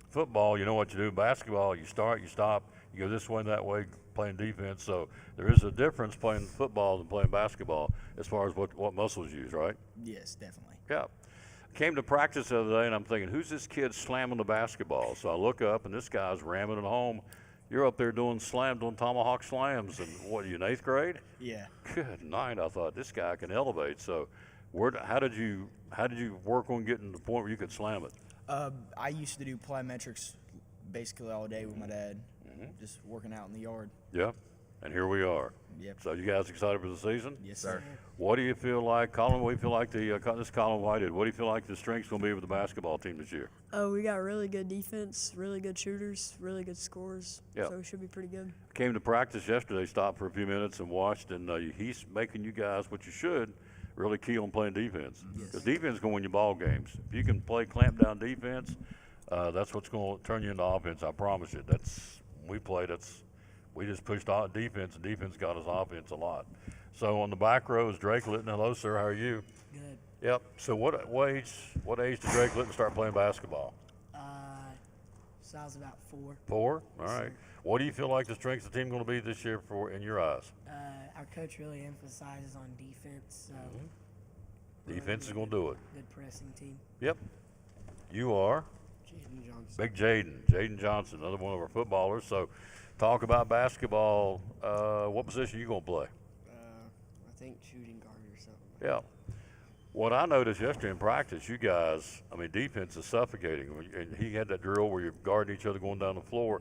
Football, you know what you do. Basketball, you start, you stop, you go this way and that way, playing defense. So there is a difference playing football than playing basketball as far as what muscles you use, right? Yes, definitely. Yeah. Came to practice the other day, and I'm thinking, who's this kid slamming the basketball? So I look up, and this guy's ramming it home. You're up there doing tomahawk slams, and what, are you in 8th grade? Yeah. Good night. I thought this guy can elevate. So, how did you work on getting to the point where you could slam it? I used to do plyometrics basically all day with my dad, just working out in the yard. Yeah, and here we are. Yep. So you guys excited for the season? Yes, sir. What do you feel like, Colin? What do you feel like this Colin Whitehead? What do you feel like the strength's going to be with the basketball team this year? Oh, we got really good defense, really good shooters, really good scorers. Yep. So it should be pretty good. Came to practice yesterday, stopped for a few minutes and watched, and he's making you guys what you should. Really key on playing defense. Because defense is going to win you ball games. If you can play clamp down defense, that's what's going to turn you into offense. I promise you. We just pushed defense, and defense got us offense a lot. So on the back row is Drake Litton. Hello, sir. How are you? Good. Yep. So what age did Drake Litton start playing basketball? Size about 4. 4? All right. What do you feel like the strength of the team going to be this year in your eyes? Our coach really emphasizes on defense, so Defense is going to do it. good pressing team. Yep. You are? Jaden Johnson. Big Jaden Johnson, another one of our footballers. So talk about basketball. What position you going to play? I think shooting guard or something. Yeah. What I noticed yesterday in practice, you guys, defense is suffocating. And he had that drill where you're guarding each other going down the floor,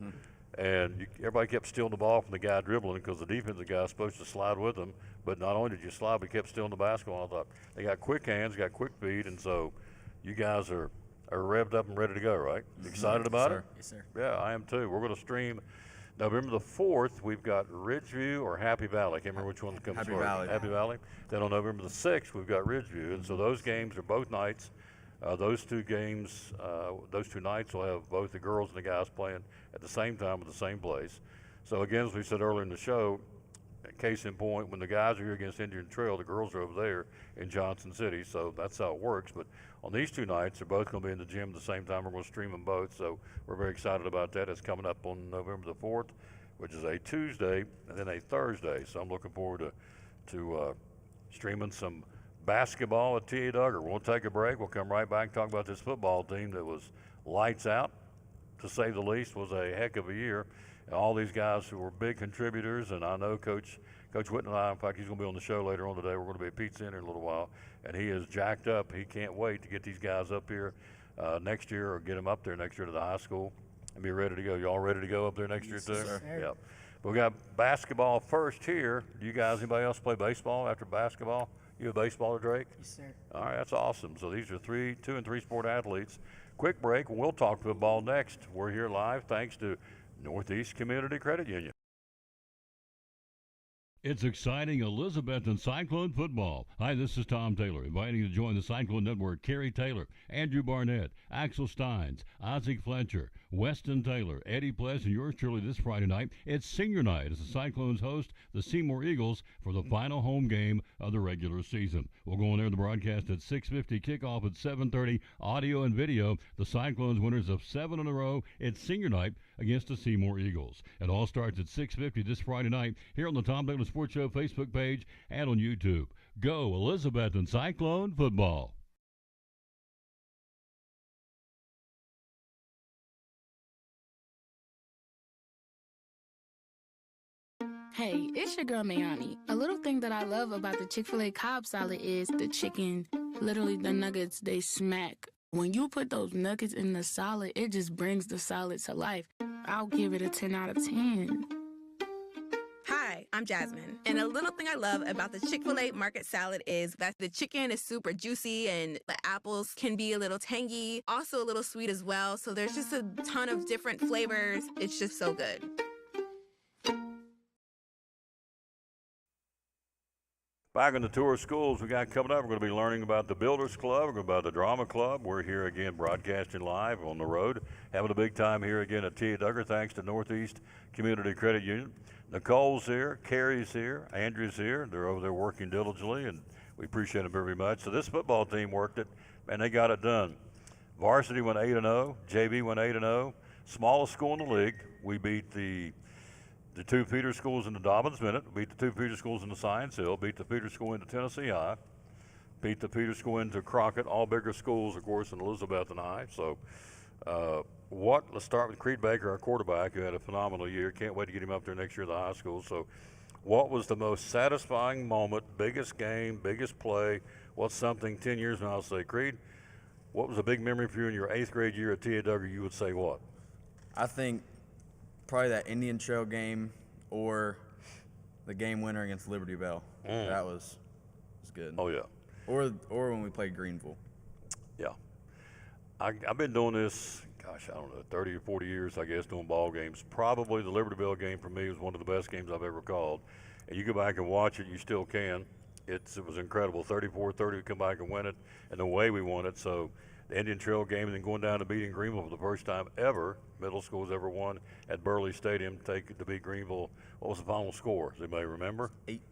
and everybody kept stealing the ball from the guy dribbling because the defensive guy is supposed to slide with him. But not only did you slide, but kept stealing the basketball. I thought they got quick hands, got quick feet, and so you guys are revved up and ready to go, right? Excited about it? Yes, sir. Yeah, I am too. We're going to stream November the 4th. We've got Ridgeview or Happy Valley. I can't remember which one comes Happy first. Valley. Happy Valley. Then on November the 6th, we've got Ridgeview. And so those games are both nights. Those two nights will have both the girls and the guys playing at the same time at the same place. So again, as we said earlier in the show, case in point, when the guys are here against Indian Trail, the girls are over there in Johnson City. So that's how it works. But on these 2 nights, they're both going to be in the gym at the same time. We're going to stream them both. So we're very excited about that. It's coming up on November the 4th, which is a Tuesday and then a Thursday. So I'm looking forward to streaming some basketball at T.A. Duggar. We'll take a break. We'll come right back and talk about this football team that was lights out, to say the least. Was a heck of a year. And all these guys who were big contributors, and I know Coach Whitten and I, in fact, he's going to be on the show later on today. We're going to be at Pete Center in a little while, and he is jacked up. He can't wait to get these guys up here next year, or get them up there next year to the high school and be ready to go. Y'all ready to go up there next year too? Sir. Yep. But we got basketball first here. Do you guys, anybody else play baseball after basketball? You a baseballer, Drake? Yes, sir. All right, that's awesome. So these are 2 and 3 sport athletes. Quick break, and we'll talk football next. We're here live thanks to Northeast Community Credit Union. It's exciting Elizabethton Cyclone football. Hi, this is Tom Taylor, inviting you to join the Cyclone Network. Kerry Taylor, Andrew Barnett, Axel Steins, Isaac Fletcher, Weston Taylor, Eddie Pless, and yours truly this Friday night. It's senior night as the Cyclones host the Seymour Eagles for the final home game of the regular season. We'll go on there the broadcast at 6:50, kickoff at 7:30, audio and video. The Cyclones winners of 7 in a row. It's senior night against the Seymour Eagles. It all starts at 6:50 this Friday night here on the Tom Taylor Sports Show Facebook page and on YouTube. Go Elizabethton Cyclone football. Hey, it's your girl Mayani. A little thing that I love about the Chick-fil-A Cobb salad is the chicken. Literally, the nuggets, they smack. When you put those nuggets in the salad, it just brings the salad to life. I'll give it a 10 out of 10. Hi, I'm Jasmine. And a little thing I love about the Chick-fil-A market salad is that the chicken is super juicy and the apples can be a little tangy, also a little sweet as well. So there's just a ton of different flavors. It's just so good. Back in the tour of schools we got coming up, we're going to be learning about the Builders Club, we're going to be about the Drama Club. We're here again broadcasting live on the road, having a big time here again at T.A. Duggar, thanks to Northeast Community Credit Union. Nicole's here, Carrie's here, Andrew's here. They're over there working diligently, and we appreciate them very much. So this football team worked it, and they got it done. Varsity went 8-0, JV went 8-0. Smallest school in the league. We beat the 2 feeder schools in the Dobbins Minute, beat the 2 feeder schools in the Science Hill, beat the feeder school into Tennessee High, beat the feeder school into Crockett, all bigger schools, of course, in Elizabethton High. So let's start with Creed Baker, our quarterback, who had a phenomenal year. Can't wait to get him up there next year at the high school. So what was the most satisfying moment, biggest game, biggest play? What's something 10 years from now, I'll say, Creed, what was a big memory for you in your 8th grade year at T.A. Duggar? You would say what? I think probably that Indian Trail game or the game winner against Liberty Bell. That was good. Oh, yeah. Or when we played Greenville. Yeah. I've been doing this, gosh, I don't know, 30 or 40 years, I guess, doing ball games. Probably the Liberty Bell game for me was one of the best games I've ever called. And you go back and watch it, you still can. It was incredible. 34-30, we come back and win it, and the way we won it. So the Indian Trail game, and then going down to beating Greenville for the first time ever, middle school's ever won at Burley Stadium to beat Greenville. What was the final score? Does anybody remember?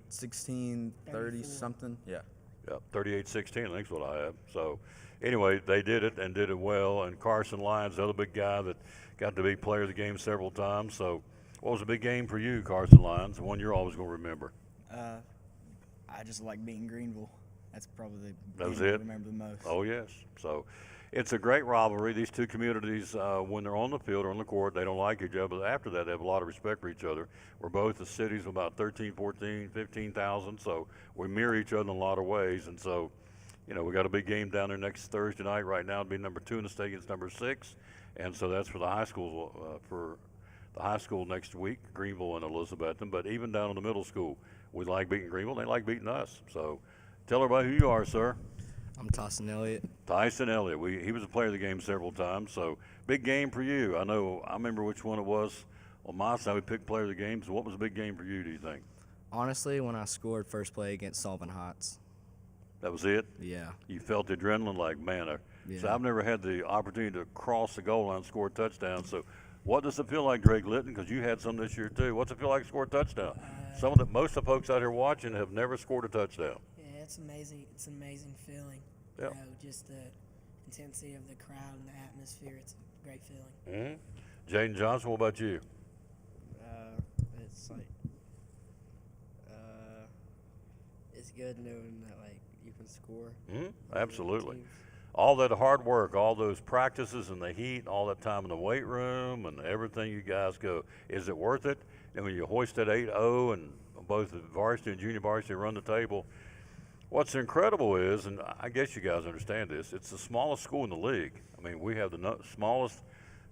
8-16, 30 something. Yeah. Yeah, 38-16, I think is what I have. So anyway, they did it and did it well. And Carson Lyons, the other big guy that got to be player of the game several times. So, what was a big game for you, Carson Lyons? The one you're always going to remember? I just like beating Greenville. That's probably the That was game I it? remember the most. Oh, yes. So it's a great rivalry. These two communities, when they're on the field or on the court, they don't like each other. But after that, they have a lot of respect for each other. We're both the cities of about 13, 14, 15,000. So we mirror each other in a lot of ways. And so, we got a big game down there next Thursday night. Right now, it'll be number 2 in the state against number 6. And so that's for the high school next week, Greenville and Elizabethton. But even down in the middle school, we like beating Greenville. They like beating us. So tell everybody who you are, sir. I'm Tyson Elliott. Tyson Elliott. He was a player of the game several times. So big game for you. I remember which one it was. On my side, we picked player of the game. So what was a big game for you, do you think? Honestly, when I scored first play against Sullivan Heights. That was it? Yeah. You felt the adrenaline like, man. Yeah. So I've never had the opportunity to cross the goal line and score a touchdown. So what does it feel like, Drake Litton? Because you had some this year too. What's it feel like to score a touchdown? Most of the folks out here watching have never scored a touchdown. Yeah, it's amazing. It's an amazing feeling. Yep. Just the intensity of the crowd and the atmosphere. It's a great feeling. Mm-hmm. Jaden Johnson, what about you? It's like it's good knowing that you can score. Absolutely. All that hard work, all those practices in the heat, all that time in the weight room, and everything you guys go, is it worth it? And when you hoist that 8-0 and both the varsity and junior varsity run the table, what's incredible is, and I guess you guys understand this, it's the smallest school in the league. I mean, we have the smallest,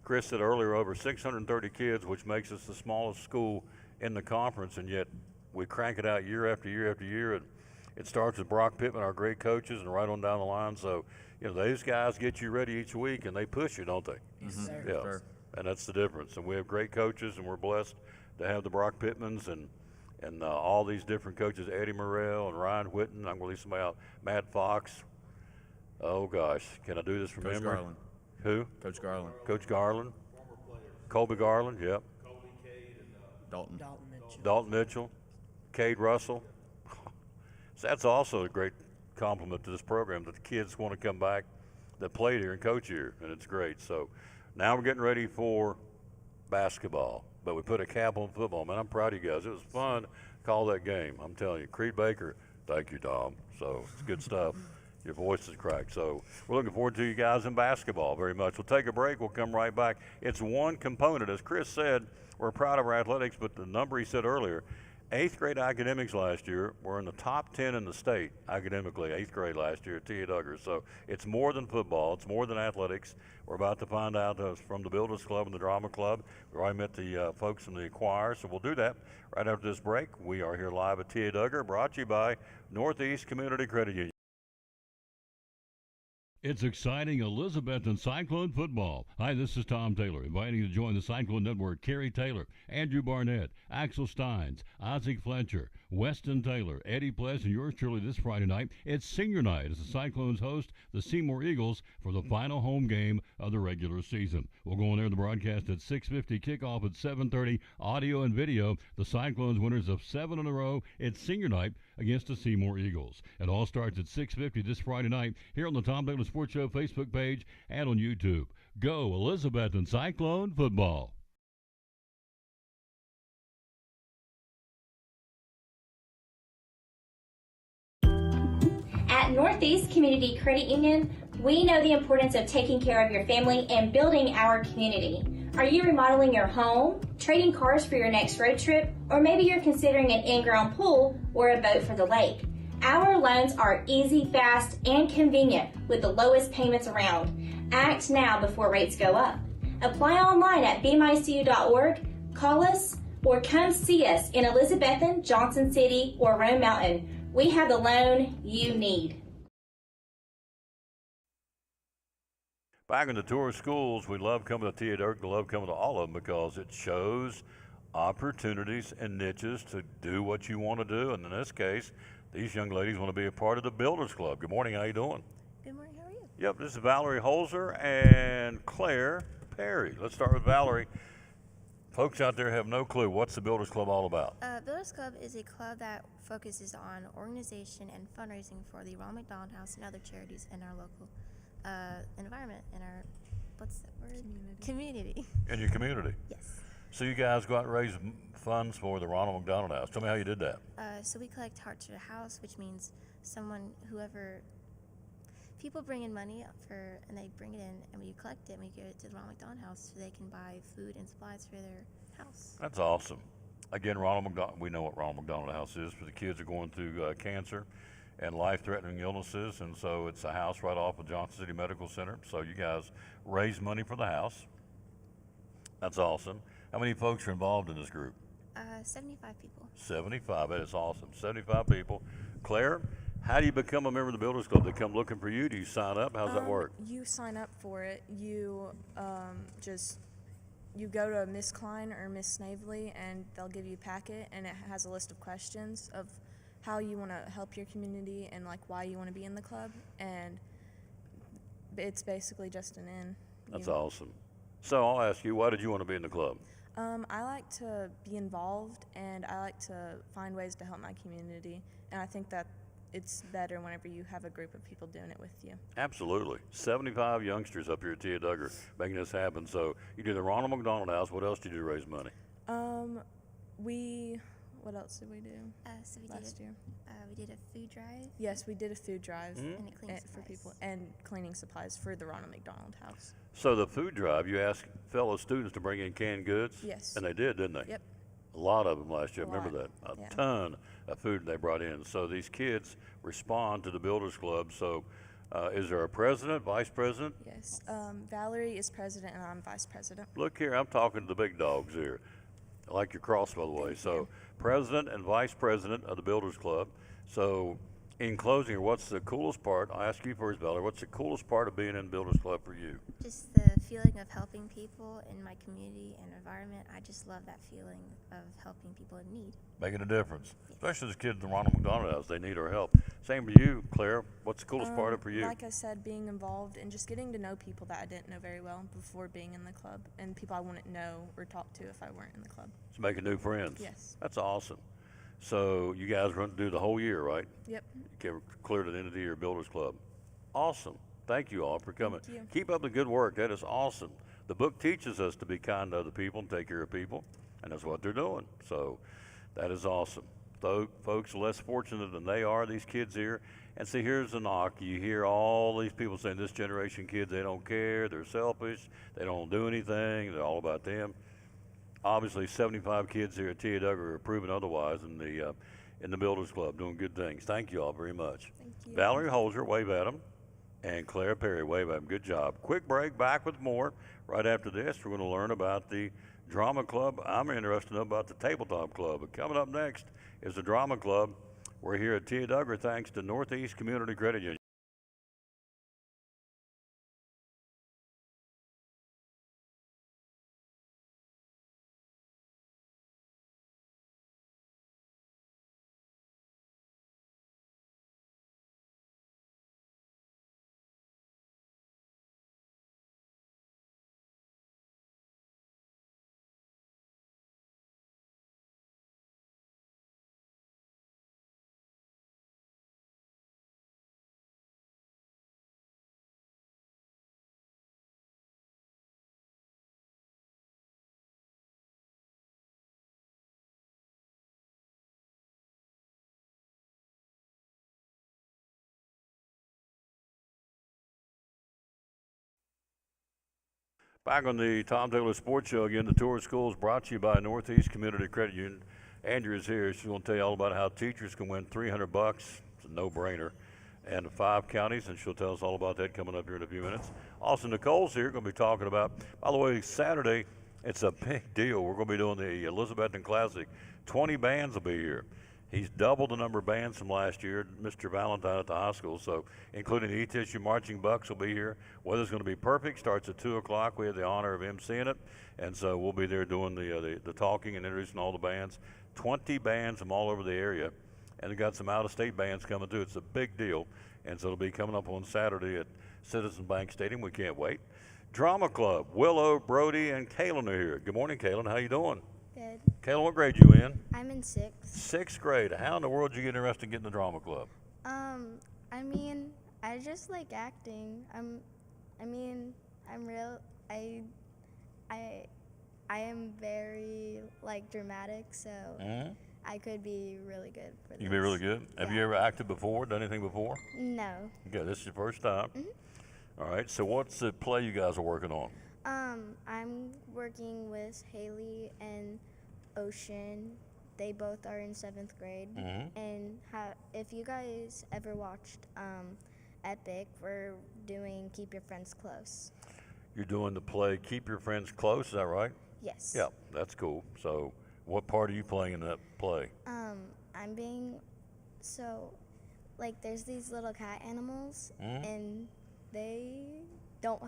Chris said earlier, over 630 kids, which makes us the smallest school in the conference, and yet we crank it out year after year after year. And it starts with Brock Pittman, our great coaches, and right on down the line. So, those guys get you ready each week, and they push you, don't they? Yes, sir. Yeah, Sure. and that's the difference. And we have great coaches, and we're blessed to have the Brock Pittmans and all these different coaches, Eddie Morrell and Ryan Whitten. I'm going to leave somebody out. Matt Fox. Oh, gosh. Can I do this from Coach memory? Garland. Who? Coach Garland. Coach Garland. Colby Garland, yep. Dalton. Dalton Mitchell. Cade Russell. So that's also a great compliment to this program that the kids want to come back that played here and coach here, and it's great. So now we're getting ready for basketball, but we put a cap on football. Man, I'm proud of you guys. It was fun to call that game. I'm telling you, Creed Baker, thank you, Tom. So it's good stuff. Your voice is cracked. So we're looking forward to you guys in basketball very much. We'll take a break. We'll come right back. It's one component. As Chris said, we're proud of our athletics, but the number he said earlier, 8th grade academics last year were in the top 10 in the state academically, 8th grade last year at T.A. Duggar. So it's more than football. It's more than athletics. We're about to find out from the Builders Club and the Drama Club. We already met the folks in the choir, so we'll do that right after this break. We are here live at T.A. Duggar, brought to you by Northeast Community Credit Union. It's exciting Elizabethton Cyclone football. Hi, this is Tom Taylor, inviting you to join the Cyclone Network. Kerry Taylor, Andrew Barnett, Axel Steins, Isaac Fletcher, Weston Taylor, Eddie Pless, and yours truly this Friday night. It's senior night as the Cyclones host the Seymour Eagles for the final home game of the regular season. We'll go on there the broadcast at 6:50, kickoff at 7:30, audio and video. The Cyclones winners of 7 in a row. It's senior night against the Seymour Eagles. It all starts at 6:50 this Friday night here on the Tom Taylor Sports Show Facebook page and on YouTube. Go Elizabethton Cyclone football. At Northeast Community Credit Union, we know the importance of taking care of your family and building our community. Are you remodeling your home, trading cars for your next road trip, or maybe you're considering an in-ground pool or a boat for the lake? Our loans are easy, fast, and convenient with the lowest payments around. Act now before rates go up. Apply online at bmycu.org, call us, or come see us in Elizabethton, Johnson City, or Rome Mountain. We have the loan you need. Back in the tour of schools, we love coming to T.A. Duggar. We love coming to all of them because it shows opportunities and niches to do what you want to do. And in this case, these young ladies want to be a part of the Builders Club. Good morning. How you doing? Good morning. How are you? Yep, this is Valerie Holzer and Claire Perry. Let's start with Valerie. Folks out there have no clue. What's the Builders Club all about? Builders Club is a club that focuses on organization and fundraising for the Ronald McDonald House and other charities in our local environment, in our what's that word? Community. In your community. Yes. So you guys go out and raise funds for the Ronald McDonald House. Tell me how you did that. So we collect hearts for the house, which means people bring in money and they bring it in, and we collect it and we give it to the Ronald McDonald House so they can buy food and supplies for their house. That's awesome. Again, Ronald McDonald, we know what Ronald McDonald House is for the kids who are going through cancer and life-threatening illnesses, and so it's a house right off of Johnson City Medical Center. So you guys raise money for the house. That's awesome. How many folks are involved in this group? 75 people. 75. That is awesome. 75 people. Claire, how do you become a member of the Builders Club? They come looking for you. Do you sign up? How's that work? You sign up for it. You you go to Miss Klein or Miss Snavely, and they'll give you a packet, and it has a list of questions of how you want to help your community and like why you want to be in the club, and it's basically just an in. That's awesome. So I'll ask you, why did you want to be in the club? I like to be involved, and I like to find ways to help my community, and I think that it's better whenever you have a group of people doing it with you. Absolutely. 75 youngsters up here at Tia Duggar making this happen. So you do the Ronald McDonald House. What else did you do to raise money? What else did we do last year? We did a food drive. Yes, we did a food drive And cleaning for supplies. people, and cleaning supplies for the Ronald McDonald House. So the food drive, you asked fellow students to bring in canned goods? Yes. And they did, didn't they? Yep. A lot of them last year. I A remember lot, that. yeah. Ton of food they brought in. So these kids respond to the Builders Club. So is there a president, vice president? Yes. Valerie is president, and I'm vice president. Look here, I'm talking to the big dogs here. I like your cross, by the way. So president and vice president of the Builders Club. So in closing, what's the coolest part? I'll ask you first, Valerie. What's the coolest part of being in Builders Club for you? Just the feeling of helping people in my community and environment. I just love that feeling of helping people in need. Making a difference, especially the kids in the Ronald McDonald House. They need our help. Same for you, Claire. What's the coolest part of it for you? Like I said, being involved and just getting to know people that I didn't know very well before being in the club, and people I wouldn't know or talk to if I weren't in the club. It's making new friends. Yes. That's awesome. So you guys do the whole year, right? Yep. You get clear to the end of the year, Builders Club. Awesome. Thank you all for coming. Thank you. Keep up the good work. That is awesome. The book teaches us to be kind to other people and take care of people, and that's what they're doing. So that is awesome. Though folks less fortunate than they are, these kids here. And see, here's the knock. You hear all these people saying this generation kids, they don't care, they're selfish, they don't do anything, they're all about them. Obviously, 75 kids here at Tia Duggar are proving otherwise in the Builders Club, doing good things. Thank you all very much. Thank you. Valerie Holzer, wave at them, and Claire Perry, wave at them. Good job. Quick break, back with more. Right after this, we're going to learn about the Drama Club. I'm interested to know about the Tabletop Club. But coming up next is the Drama Club. We're here at Tia Duggar thanks to Northeast Community Credit Union. Back on the Tom Taylor Sports Show again, the tour of schools brought to you by Northeast Community Credit Union. Andrea's here. She's going to tell you all about how teachers can win $300. It's a no-brainer. And 5 counties, and she'll tell us all about that coming up here in a few minutes. Also, Nicole's here, going to be talking about, by the way, Saturday, it's a big deal. We're going to be doing the Elizabethton Classic. 20 bands will be here. He's doubled the number of bands from last year, Mr. Valentine at the high school. So, including the E-Tissue Marching Bucks will be here. Weather's going to be perfect. Starts at 2 o'clock. We have the honor of emceeing it. And so we'll be there doing the talking and introducing all the bands. 20 bands from all over the area. And we've got some out-of-state bands coming too. It's a big deal. And so it'll be coming up on Saturday at Citizens Bank Stadium. We can't wait. Drama Club, Willow, Brody, and Kaylin are here. Good morning, Kaylin. How you doing? Good. Kaylin, what grade you in? I'm in 6th. 6th grade. How in the world did you get interested in getting the Drama Club? I mean, I just like acting. I'm I I am very like dramatic, so I could be really good for this. You can be really good. Have you ever acted before? Done anything before? No. Okay, this is your first time. All right. So what's the play you guys are working on? I'm working with Haley and Ocean. They both are in 7th grade. And if you guys ever watched Epic, we're doing Keep Your Friends Close. You're doing the play Keep Your Friends Close, is that right? Yes. Yeah, that's cool. So what part are you playing in that play? I'm being, so, like, there's these little cat animals, and they don't,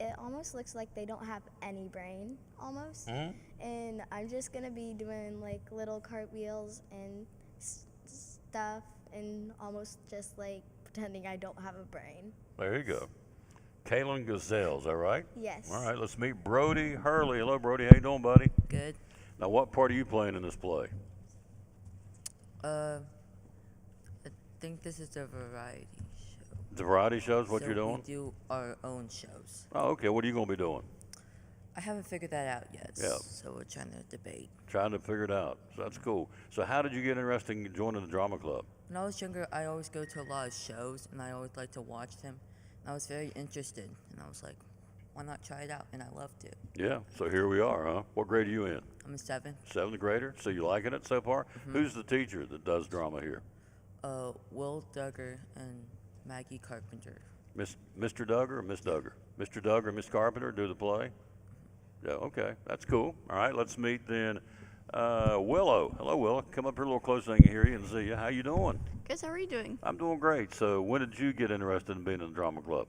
it almost looks like they don't have any brain, almost. And I'm just going to be doing, like, little cartwheels and stuff, and almost just, like, pretending I don't have a brain. There you go. Kaylin Gazelle, is that right? Yes. All right, let's meet Brody Hurley. Hello, Brody. How you doing, buddy? Good. Now, what part are you playing in this play? I think this is a variety show. The variety shows what So you're doing? we do our own shows. Oh, okay. What are you going to be doing? I haven't figured that out yet. Yeah. So we're trying to debate. Trying to figure it out. So that's cool. So how did you get interested in joining the drama club? When I was younger, I always go to a lot of shows, and I always like to watch them. And I was very interested, and I was like, why not try it out? And I loved it. Yeah. So here we are, huh? What grade are you in? I'm a 7th. 7th grader. So you liking it so far? Who's the teacher that does drama here? Will Duggar and Maggie Carpenter. Mr. Duggar or Miss Duggar? Mr. Duggar and Miss Carpenter do the play? Yeah, okay. That's cool. All right, let's meet then Willow. Hello, Willow. Come up here a little closer so I can hear you and see you. How you doing? Good, how are you doing? I'm doing great. So when did you get interested in being in the drama club?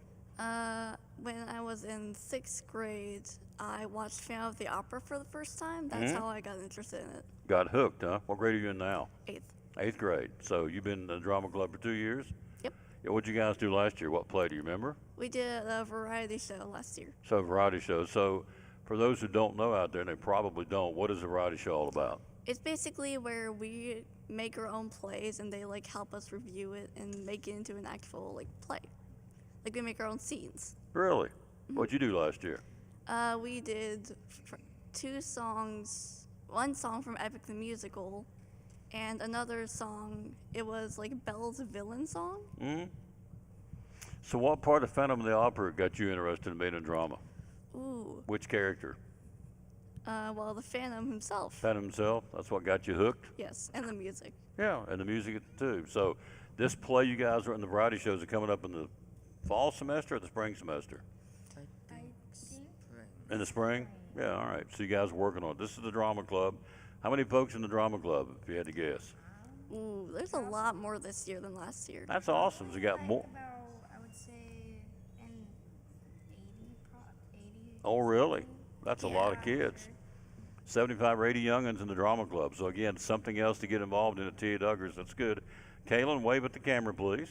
When I was in 6th grade, I watched Phantom of the Opera for the first time. That's how I got interested in it. Got hooked, huh? What grade are you in now? 8th. 8th grade. So you've been in the drama club for 2 years? Yep. Yeah, what'd you guys do last year? What play do you remember? We did a variety show last year. So variety shows. So for those who don't know out there, and they probably don't, what is a variety show all about? It's basically where we make our own plays and they like help us review it and make it into an actual like play. Like we make our own scenes. Really? What'd you do last year? We did 2 songs, 1 song from Epic the Musical, and another song, it was like Belle's villain song. So what part of Phantom of the Opera got you interested in being in drama? Ooh. Which character? Well, the Phantom himself. Phantom himself? That's what got you hooked? Yes, and the music. Yeah, and the music too. So this play you guys are in the variety shows are coming up in the fall semester or the spring semester? In the spring? Yeah, all right. So you guys are working on it. This is the drama club. How many folks in the drama club, if you had to guess? Ooh, there's a lot more this year than last year. That's awesome. So you got more. I would say in 80. Oh, really? That's a lot of kids. 75 or 80 youngins in the drama club. So again, something else to get involved in at T.A. Duggars. That's good. Kaylin, wave at the camera, please.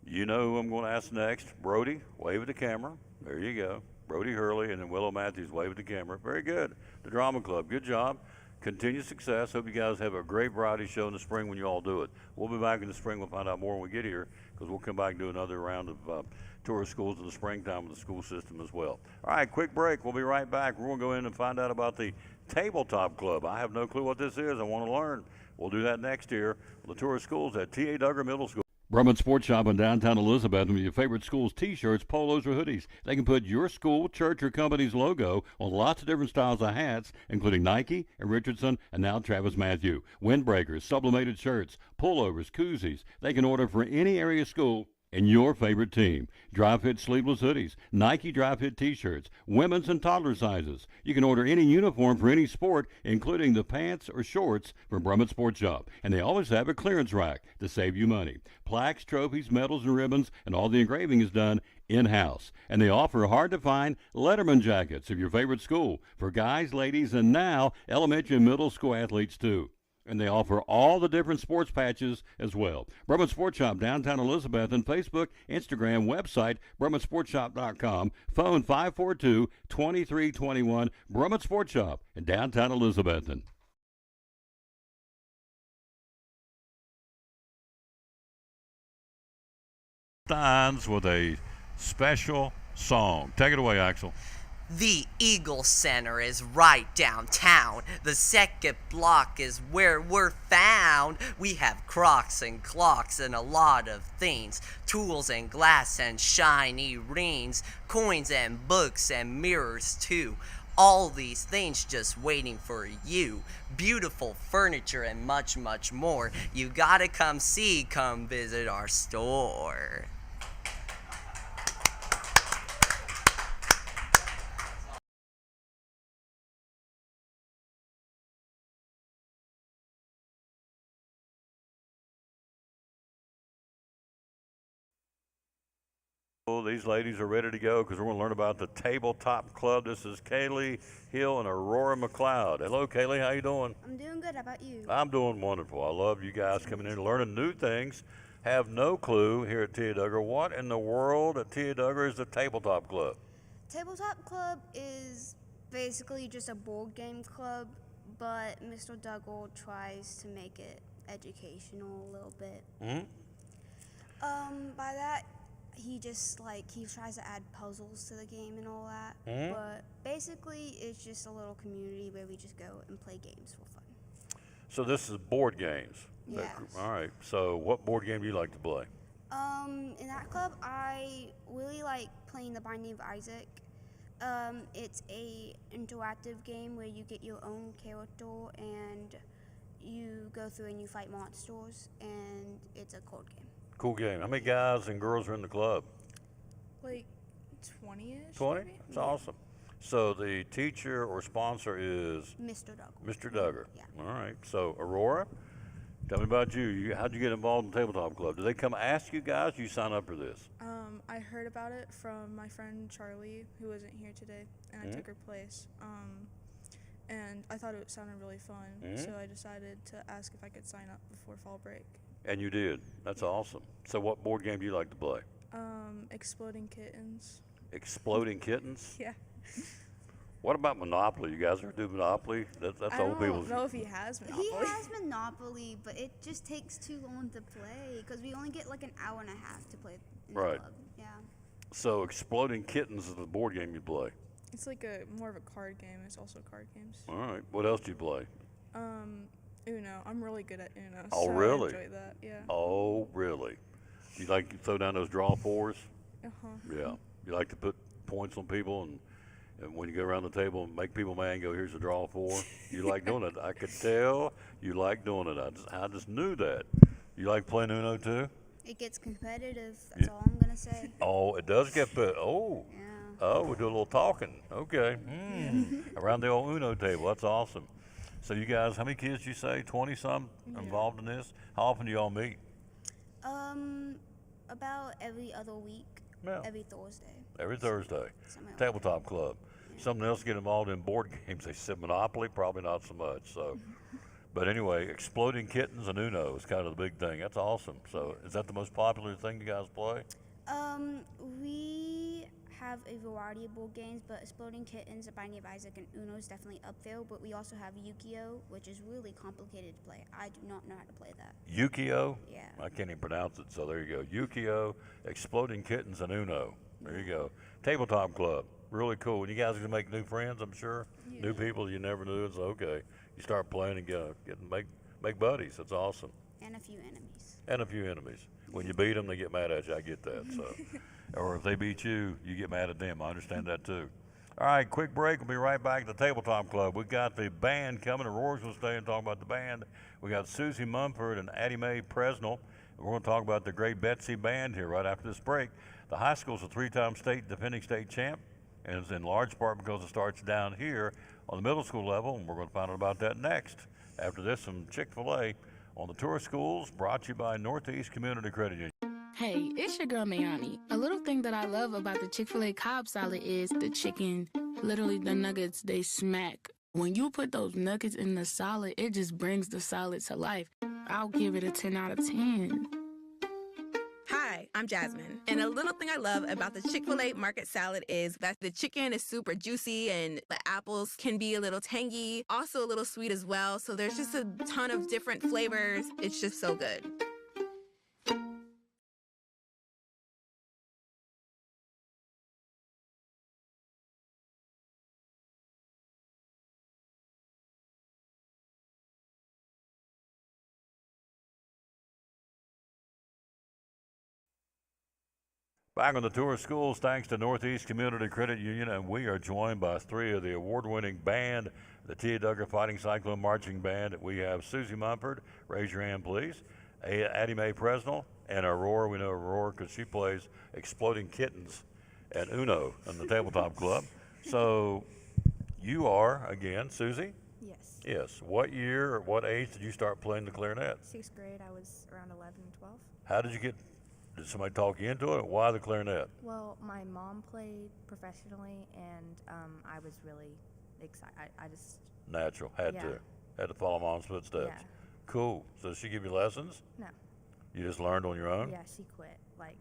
You know who I'm going to ask next. Brody, wave at the camera. There you go. Brody Hurley and then Willow Matthews, wave at the camera. Very good. The drama club, good job. Continued success. Hope you guys have a great variety show in the spring when you all do it. We'll be back in the spring. We'll find out more when we get here because we'll come back and do another round of tour of schools in the springtime with the school system as well. All right, quick break. We'll be right back. We're going to go in and find out about the Tabletop Club. I have no clue what this is. I want to learn. We'll do that next year with the tour of schools at T.A. Duggar Middle School. Brumman Sports Shop in downtown Elizabethton with your favorite school's T-shirts, polos, or hoodies. They can put your school, church, or company's logo on lots of different styles of hats, including Nike and Richardson and now Travis Matthew. Windbreakers, sublimated shirts, pullovers, koozies. They can order for any area school and your favorite team. Dry fit sleeveless hoodies, Nike dry fit T-shirts, women's and toddler sizes. You can order any uniform for any sport, including the pants or shorts from Brumman Sports Shop. And they always have a clearance rack to save you money. Plaques, trophies, medals, and ribbons, and all the engraving is done in-house. And they offer hard-to-find Letterman jackets of your favorite school for guys, ladies, and now elementary and middle school athletes too. And they offer all the different sports patches as well. Brumman Sports Shop, downtown Elizabethton, Facebook, Instagram, website, BrummanSportsShop.com, phone 542-2321, Brumman Sports Shop in downtown Elizabethton. Steins with a special song. Take it away, Axel. The Eagle Center is right downtown. The second block is where we're found. We have crocs and clocks and a lot of things. Tools and glass and shiny rings. Coins and books and mirrors too. All these things just waiting for you. Beautiful furniture and much, much more. You gotta come visit our store. Well, these ladies are ready to go because we're going to learn about the Tabletop Club. This is Kaylee Hill and Aurora McLeod. Hello, Kaylee. How you doing? I'm doing good. How about you? I'm doing wonderful. I love you guys coming in and learning new things. Have no clue here at Tia Duggar. What in the world at Tia Duggar is the Tabletop Club? Tabletop Club is basically just a board game club, but Mr. Duggar tries to make it educational a little bit. By that, he tries to add puzzles to the game and all that. But basically, it's just a little community where we just go and play games for fun. So this is board games. Yes. All right. So what board game do you like to play? In that club, I really like playing The Binding of Isaac. It's a interactive game where you get your own character and you go through and you fight monsters, and it's a card game. Cool game. How many guys and girls are in the club? Like 20-ish. 20? That's awesome. So the teacher or sponsor is? Mr. Duggar. Mr. Duggar. Yeah. All right. So Aurora, tell me about you. How'd you get involved in the Tabletop Club? Did they come ask you guys? You sign up for this? I heard about it from my friend Charlie, who wasn't here today, and I took her place. And I thought it sounded really fun, so I decided to ask if I could sign up before fall break. And you did. That's awesome. So what board game do you like to play? Exploding Kittens. Exploding Kittens? Yeah. What about Monopoly? You guys ever do Monopoly? That's old people's. I don't know if he has Monopoly. He has Monopoly, but it just takes too long to play because we only get like an hour and a half to play in the club. Yeah. So Exploding Kittens is the board game you play. It's like more of a card game. It's also card games. All right. What else do you play? Uno. I'm really good at Uno. Oh, so really? I enjoy that. Yeah. Oh, really? You like to throw down those draw fours? Yeah. You like to put points on people and when you go around the table and make people mad and go, here's a draw four. You like doing it. I could tell you like doing it. I just knew that. You like playing Uno too? It gets competitive. That's all I'm gonna say. Oh, it does get put. Oh. Yeah. Oh, we do a little talking. Okay. Around the old Uno table. That's awesome. So you guys, how many kids you say? 20-some involved in this? How often do y'all meet? About every other week. Yeah. Every Thursday. Every Thursday. Tabletop Club. Something else to get involved in board games. They said Monopoly, probably not so much. So, but anyway, Exploding Kittens and Uno is kind of the big thing. That's awesome. So is that the most popular thing you guys play? We have a variety of board games, but Exploding Kittens, The Binding of Isaac, and Uno is definitely up there. But we also have Yu-Gi-Oh, which is really complicated to play. I do not know how to play that. Yu-Gi-Oh? Yeah. I can't even pronounce it, so there you go. Yu-Gi-Oh, Exploding Kittens, and Uno. There you go. Tabletop Club. Really cool. And you guys are going to make new friends, I'm sure? Yeah. New people you never knew. It's okay. You start playing and make buddies. That's awesome. And a few enemies. And a few enemies. When you beat them, they get mad at you. I get that. So, or if they beat you, you get mad at them. I understand that too. All right, quick break. We'll be right back at the Tabletop Club. We got the band coming. Aurora's going to stay and talk about the band. We got Susie Mumford and Addie Mae Presnell. We're going to talk about the Great Betsy Band here right after this break. The high school's a three-time defending state champ, and it's in large part because it starts down here on the middle school level, and we're going to find out about that next. After this, some Chick-fil-A on the Tour Schools, brought to you by Northeast Community Credit Union. Hey, it's your girl Mayani. A little thing that I love about the Chick-fil-A Cobb salad is the chicken. Literally, the nuggets, they smack. When you put those nuggets in the salad, it just brings the salad to life. I'll give it a 10 out of 10. Hi, I'm Jasmine. And a little thing I love about the Chick-fil-A market salad is that the chicken is super juicy and the apples can be a little tangy, also a little sweet as well. So there's just a ton of different flavors. It's just so good. Back on the tour of schools, thanks to Northeast Community Credit Union, and we are joined by three of the award-winning band, the T.A. Duggar Fighting Cyclone Marching Band. We have Susie Mumford, raise your hand please, Addie Mae Presnell, and Aurora. We know Aurora because she plays Exploding Kittens at Uno in the Tabletop Club. So you are, again, Susie? Yes. Yes. What year or what age did you start playing the clarinet? 6th grade, I was around 11, 12. How did you get, did somebody talk you into it? Why the clarinet? Well, my mom played professionally, and I was really excited. I just... Natural. Had to follow mom's footsteps. Yeah. Cool. So did she give you lessons? No. You just learned on your own? Yeah, she quit, like,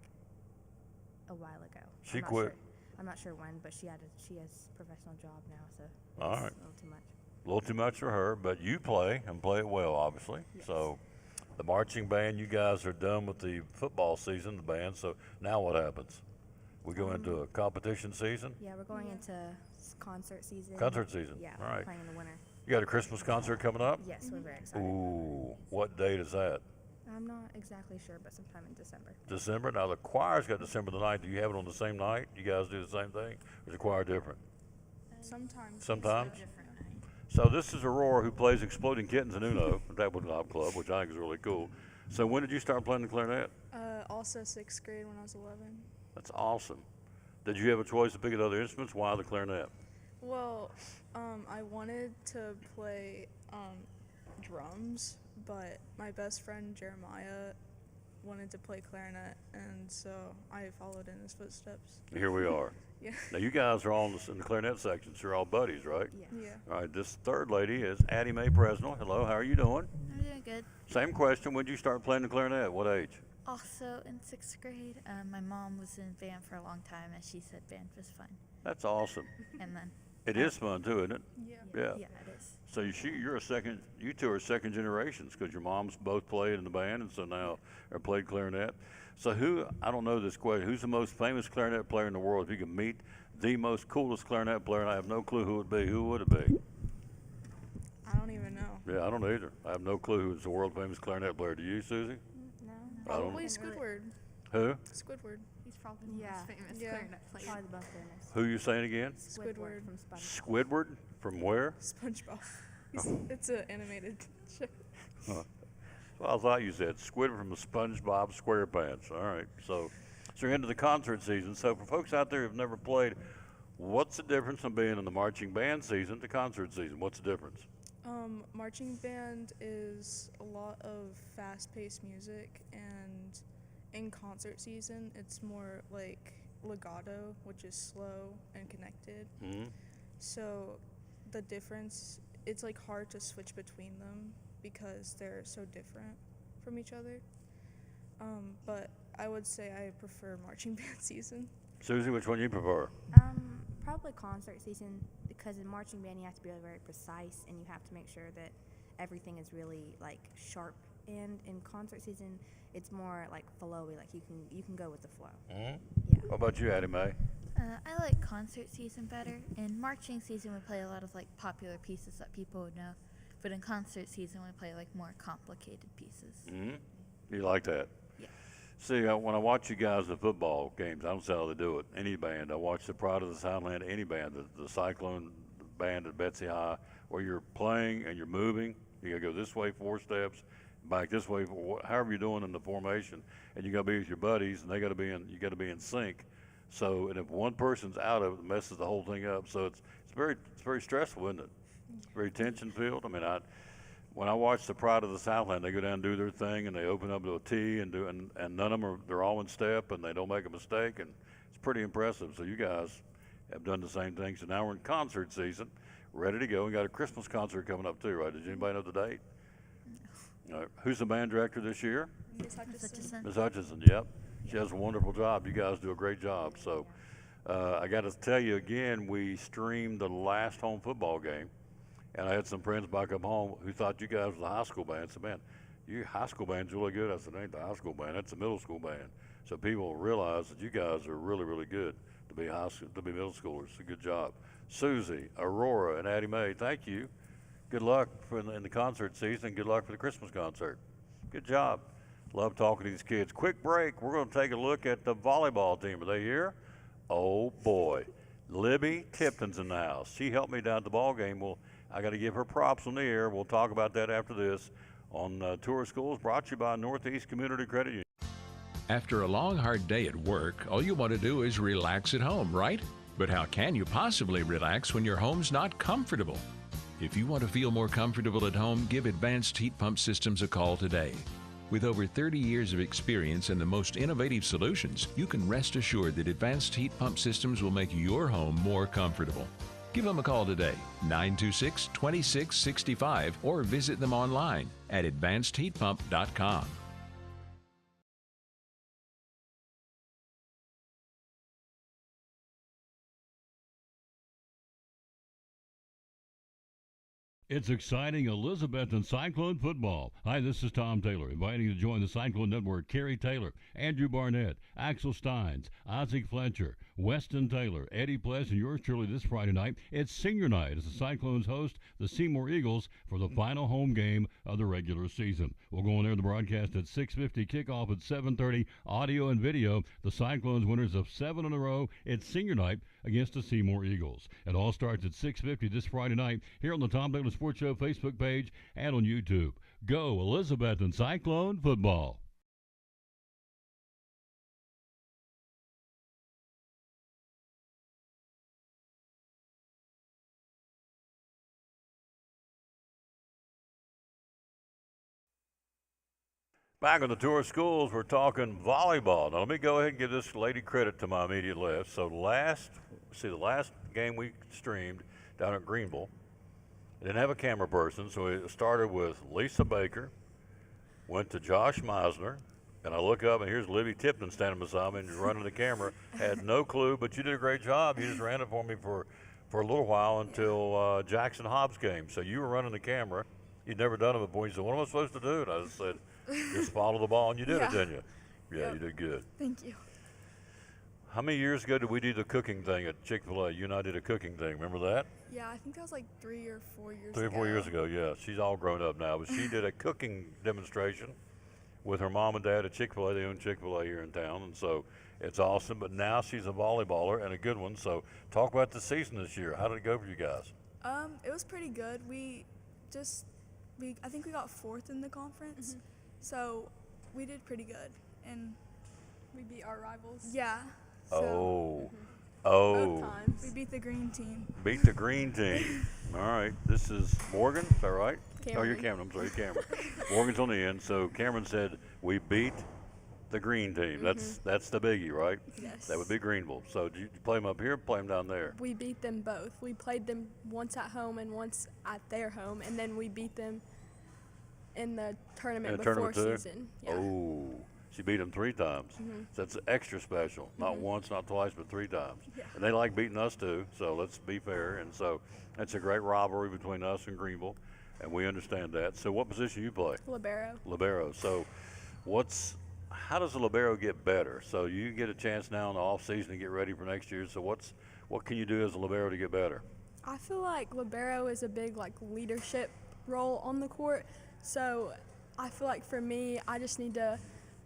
a while ago. She quit? I'm not sure when, but she has a professional job now, so All it's right. a little too much. A little too much for her, but you play and play it well, obviously. Yes. So the marching band, you guys are done with the football season, the band. So now what happens? We go into a competition season? Yeah, we're going into concert season. Concert season. Yeah, All right. playing in the winter. You got a Christmas concert coming up? Yes, we're very excited. Ooh, what date is that? I'm not exactly sure, but sometime in December. December? Now the choir's got December the 9th. Do you have it on the same night? You guys do the same thing? Or is the choir different? Sometimes. Sometimes? So this is Aurora, who plays Exploding Kittens in Uno, at Tabletop Club, which I think is really cool. So when did you start playing the clarinet? Also 6th grade when I was 11. That's awesome. Did you have a choice to pick at other instruments? Why the clarinet? Well, I wanted to play drums, but my best friend Jeremiah wanted to play clarinet, and so I followed in his footsteps. Here we are. Yeah. Now you guys are all in the clarinet section, so you're all buddies, right? Yeah. All right, this third lady is Addie Mae Presnell. Hello, how are you doing? I'm doing good. Same question, when did you start playing the clarinet? What age? Also in 6th grade, my mom was in band for a long time, and she said band was fun. That's awesome. And then It is fun too, isn't it? Yeah. Yeah. Yeah, it is. So you two are second generations because your moms both played in the band and so now or played clarinet. So I don't know this question, who's the most famous clarinet player in the world? If you could meet the most coolest clarinet player, and I have no clue who it would be, who would it be? I don't even know. Yeah, I don't either. I have no clue who's the world famous clarinet player. Do you, Susie? No. I don't Probably Squidward. Who? Squidward. He's probably the most famous clarinet player. Probably the most famous. Who you saying again? Squidward from SpongeBob. Squidward? From where? SpongeBob. It's an animated show. Huh. Well, I thought you said Squidward from the SpongeBob SquarePants. All right. So you're into the concert season. So for folks out there who've never played, what's the difference from being in the marching band season to concert season? What's the difference? Marching band is a lot of fast-paced music, and in concert season, it's more like legato, which is slow and connected. Mm-hmm. So the difference, it's like hard to switch between them because they're so different from each other. But I would say I prefer marching band season. Susie, which one you prefer? Probably concert season, because in marching band you have to be very precise, and you have to make sure that everything is really like sharp. And in concert season, it's more like flowy, like you can go with the flow. Mm-hmm. Yeah. What about you, Addie Mae? I like concert season better. In marching season, we play a lot of like popular pieces that people would know, but in concert season, we play like more complicated pieces. Mm-hmm. You like that? Yeah. See, when I watch you guys at football games, I don't see how they do it. Any band, I watch the Pride of the Southland, any band, the Cyclone band at Betsy High, where you're playing and you're moving. You gotta go this way 4 steps, back this way, however you're doing in the formation, and you gotta be with your buddies, and you gotta be in sync. So, and if one person's out of it, it messes the whole thing up. So it's very stressful, isn't it? It's very tension filled. I mean, when I watch the Pride of the Southland, they go down and do their thing, and they open up to a T and none of them they're all in step, and they don't make a mistake, and it's pretty impressive. So you guys have done the same thing. So now we're in concert season, ready to go. We got a Christmas concert coming up too, right? Does anybody know the date? No. Who's the band director this year? Miss Hutchison. Miss Hutchison, yep. She does a wonderful job. You guys do a great job. So I got to tell you again, we streamed the last home football game, and I had some friends back up home who thought you guys were the high school band. I said, man, your high school band's really good. I said, it ain't the high school band, that's the middle school band. So people realize that you guys are really, really good to be middle schoolers. So good job. Susie, Aurora, and Addie Mae, thank you. Good luck in the concert season. Good luck for the Christmas concert. Good job. Love talking to these kids. Quick break. We're going to take a look at the volleyball team. Are they here? Oh, boy. Libby Tipton's in the house. She helped me down at the ball game. Well, I got to give her props on the air. We'll talk about that after this on Tour Schools, brought to you by Northeast Community Credit Union. After a long, hard day at work, all you want to do is relax at home, right? But how can you possibly relax when your home's not comfortable? If you want to feel more comfortable at home, give Advanced Heat Pump Systems a call today. With over 30 years of experience and the most innovative solutions, you can rest assured that Advanced Heat Pump Systems will make your home more comfortable. Give them a call today, 926-2665, or visit them online at advancedheatpump.com. It's exciting Elizabethton Cyclone football. Hi, this is Tom Taylor, inviting you to join the Cyclone Network. Kerry Taylor, Andrew Barnett, Axel Steins, Isaac Fletcher, Weston Taylor, Eddie Pless, and yours truly this Friday night. It's senior night as the Cyclones host the Seymour Eagles for the final home game of the regular season. We'll go on air the broadcast at 6:50, kickoff at 7:30, audio and video. The Cyclones winners of 7 in a row. It's senior night against the Seymour Eagles. It all starts at 6:50 this Friday night here on the Tom Taylor Sports Show Facebook page and on YouTube. Go Elizabethton Cyclone football. Back on the Tour of Schools, we're talking volleyball. Now, let me go ahead and give this lady credit to my immediate left. So the last game we streamed down at Greenville, I didn't have a camera person, so it started with Lisa Baker, went to Josh Meisner, and I look up, and here's Libby Tipton standing beside me and running the camera. Had no clue, but you did a great job. You just ran it for me for a little while until Jackson Hobbs came. So you were running the camera. You'd never done it before. You said, what am I supposed to do? And I just said, just follow the ball, and you did it, didn't you? Yeah, Yep. You did good. Thank you. How many years ago did we do the cooking thing at Chick-fil-A? You and I did a cooking thing. Remember that? Yeah, I think that was like 3 or 4 years ago. 3 or 4 years ago, yeah. She's all grown up now. But she did a cooking demonstration with her mom and dad at Chick-fil-A. They own Chick-fil-A here in town, and so it's awesome. But now she's a volleyballer and a good one. So talk about the season this year. How did it go for you guys? It was pretty good. I think we got 4th in the conference, so we did pretty good, and We beat our rivals. yeah. Oh. Both times. We beat the green team. Beat the green team. All right. This is Morgan. Is that right? Oh, you're Cameron. I'm sorry, Cameron. Morgan's on the end. So Cameron said we beat the green team. That's the biggie, right? Yes. That would be Greenville. So did you play them up here or play them down there? We beat them both. We played them once at home and once at their home, and then we beat them in the tournament before season. Yeah. Oh. She beat them 3 times. So that's extra special. Not once, not twice, but 3 times. Yeah. And they like beating us too, so let's be fair. And so that's a great rivalry between us and Greenville, and we understand that. So what position you play? Libero. Libero. So how does the libero get better? So you get a chance now in the off season to get ready for next year. So what can you do as a libero to get better? I feel like libero is a big leadership role on the court. So I feel like for me, I just need to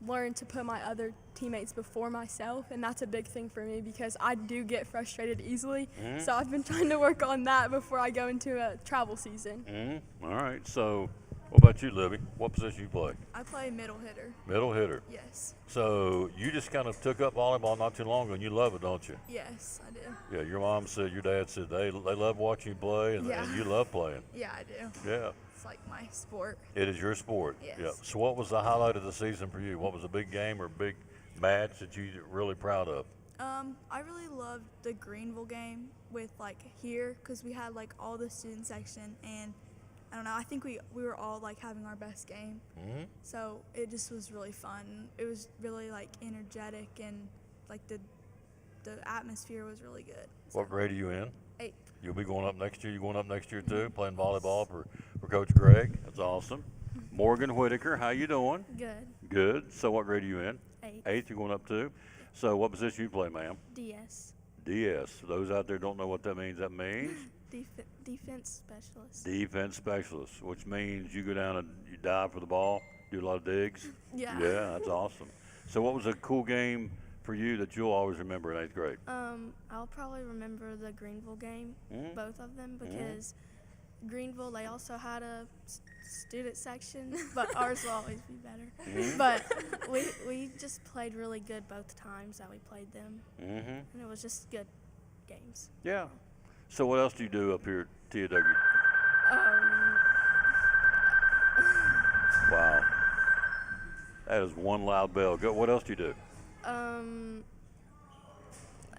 learn to put my other teammates before myself, and that's a big thing for me because I do get frustrated easily. So I've been trying to work on that before I go into a travel season. All right. So what about you, Libby? What position you play? I play middle hitter. Middle hitter. Yes. So you just kind of took up volleyball not too long ago, and you love it, don't you? Yes, I do. Yeah, your mom said, your dad said they love watching you play, and you love playing. Yeah, I do. Yeah. It's like my sport. It is your sport. Yes. Yeah. So what was the highlight of the season for you? What was a big game or big match that you're really proud of? I really loved the Greenville game with here because we had all the student section, and I don't know, I think we were all having our best game. So it just was really fun. It was really energetic, and the atmosphere was really good. What grade are you in? 8th. You'll be going up next year. You going up next year too, playing volleyball for Coach Greg. That's awesome. Morgan Whitaker, how you doing? Good. Good. So what grade are you in? 8th. 8th. You're going up too. So what position you play, ma'am? DS. DS. For those out there don't know what that means. That means Defense specialist. defense specialist, which means you go down and you dive for the ball Do a lot of digs? Yeah. Yeah, that's awesome. So what was a cool game for you that you'll always remember in 8th grade? I'll probably remember the Greenville game, both of them, because Greenville, they also had a student section, but ours will always be better. But we just played really good both times that we played them, and it was just good games. Yeah. So what else do you do up here at TAW? Wow. That is one loud bell. Go. What else do you do? I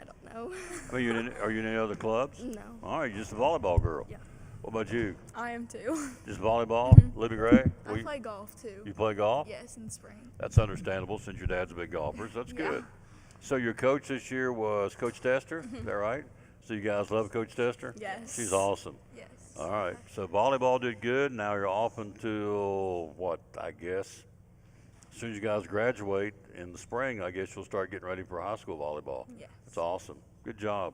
don't know. I mean, are you in any other clubs? No. All right, you're just a volleyball girl. Yeah. What about you? I am too. Just volleyball? Libby Gray? I play golf too. You play golf? Yes, in spring. That's understandable since your dad's a big golfer. So that's good. So your coach this year was Coach Tester, is that right? So you guys love Coach Tester? Yes. She's awesome. Yes. All right. So volleyball did good. Now you're off until what, I guess? As soon as you guys graduate in the spring, I guess you'll start getting ready for high school volleyball. Yes. That's awesome. Good job.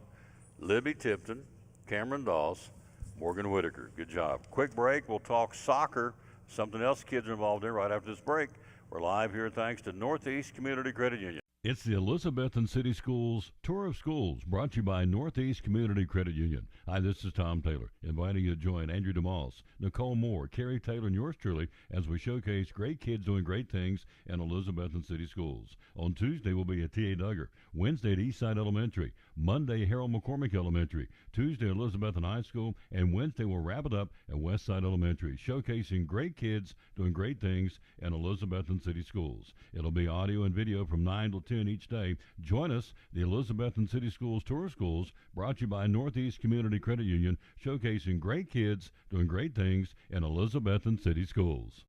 Libby Tipton, Cameron Doss, Morgan Whitaker. Good job. Quick break. We'll talk soccer, something else kids are involved in right after this break. We're live here thanks to Northeast Community Credit Union. It's the Elizabethton City Schools Tour of Schools, brought to you by Northeast Community Credit Union. Hi, this is Tom Taylor, inviting you to join Andrew DeMoss, Nicole Moore, Carrie Taylor, and yours truly as we showcase great kids doing great things in Elizabethton City Schools. On Tuesday, we'll be at T.A. Duggar. Wednesday at Eastside Elementary. Monday, Harold McCormick Elementary. Tuesday, Elizabethton High School. And Wednesday, we'll wrap it up at Westside Elementary, showcasing great kids doing great things in Elizabethton City Schools. It'll be audio and video from 9 till 10 each day. Join us, the Elizabethton City Schools Tour of Schools, brought to you by Northeast Community Credit Union, showcasing great kids doing great things in Elizabethton City Schools.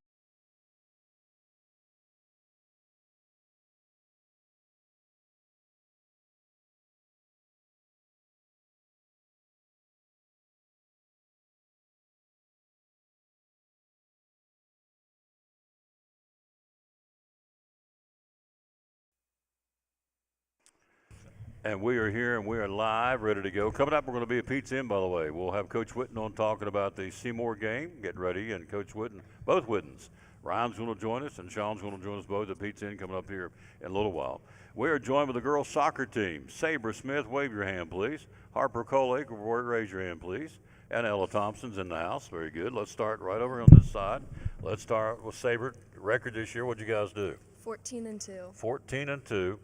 And we are here and we are live, ready to go. Coming up, we're going to be at Pizza Inn, by the way. We'll have Coach Whitten on talking about the Seymour game, getting ready, and Coach Whitten, both Whittens. Ryan's going to join us, and Sean's going to join us both at Pizza Inn coming up here in a little while. We are joined with the girls' soccer team. Sabre Smith, wave your hand, please. Harper Colake, raise your hand, please. And Ella Thompson's in the house. Very good. Let's start right over on this side. Let's start with Sabre. Record this year, what'd you guys do? 14-2. 14-2.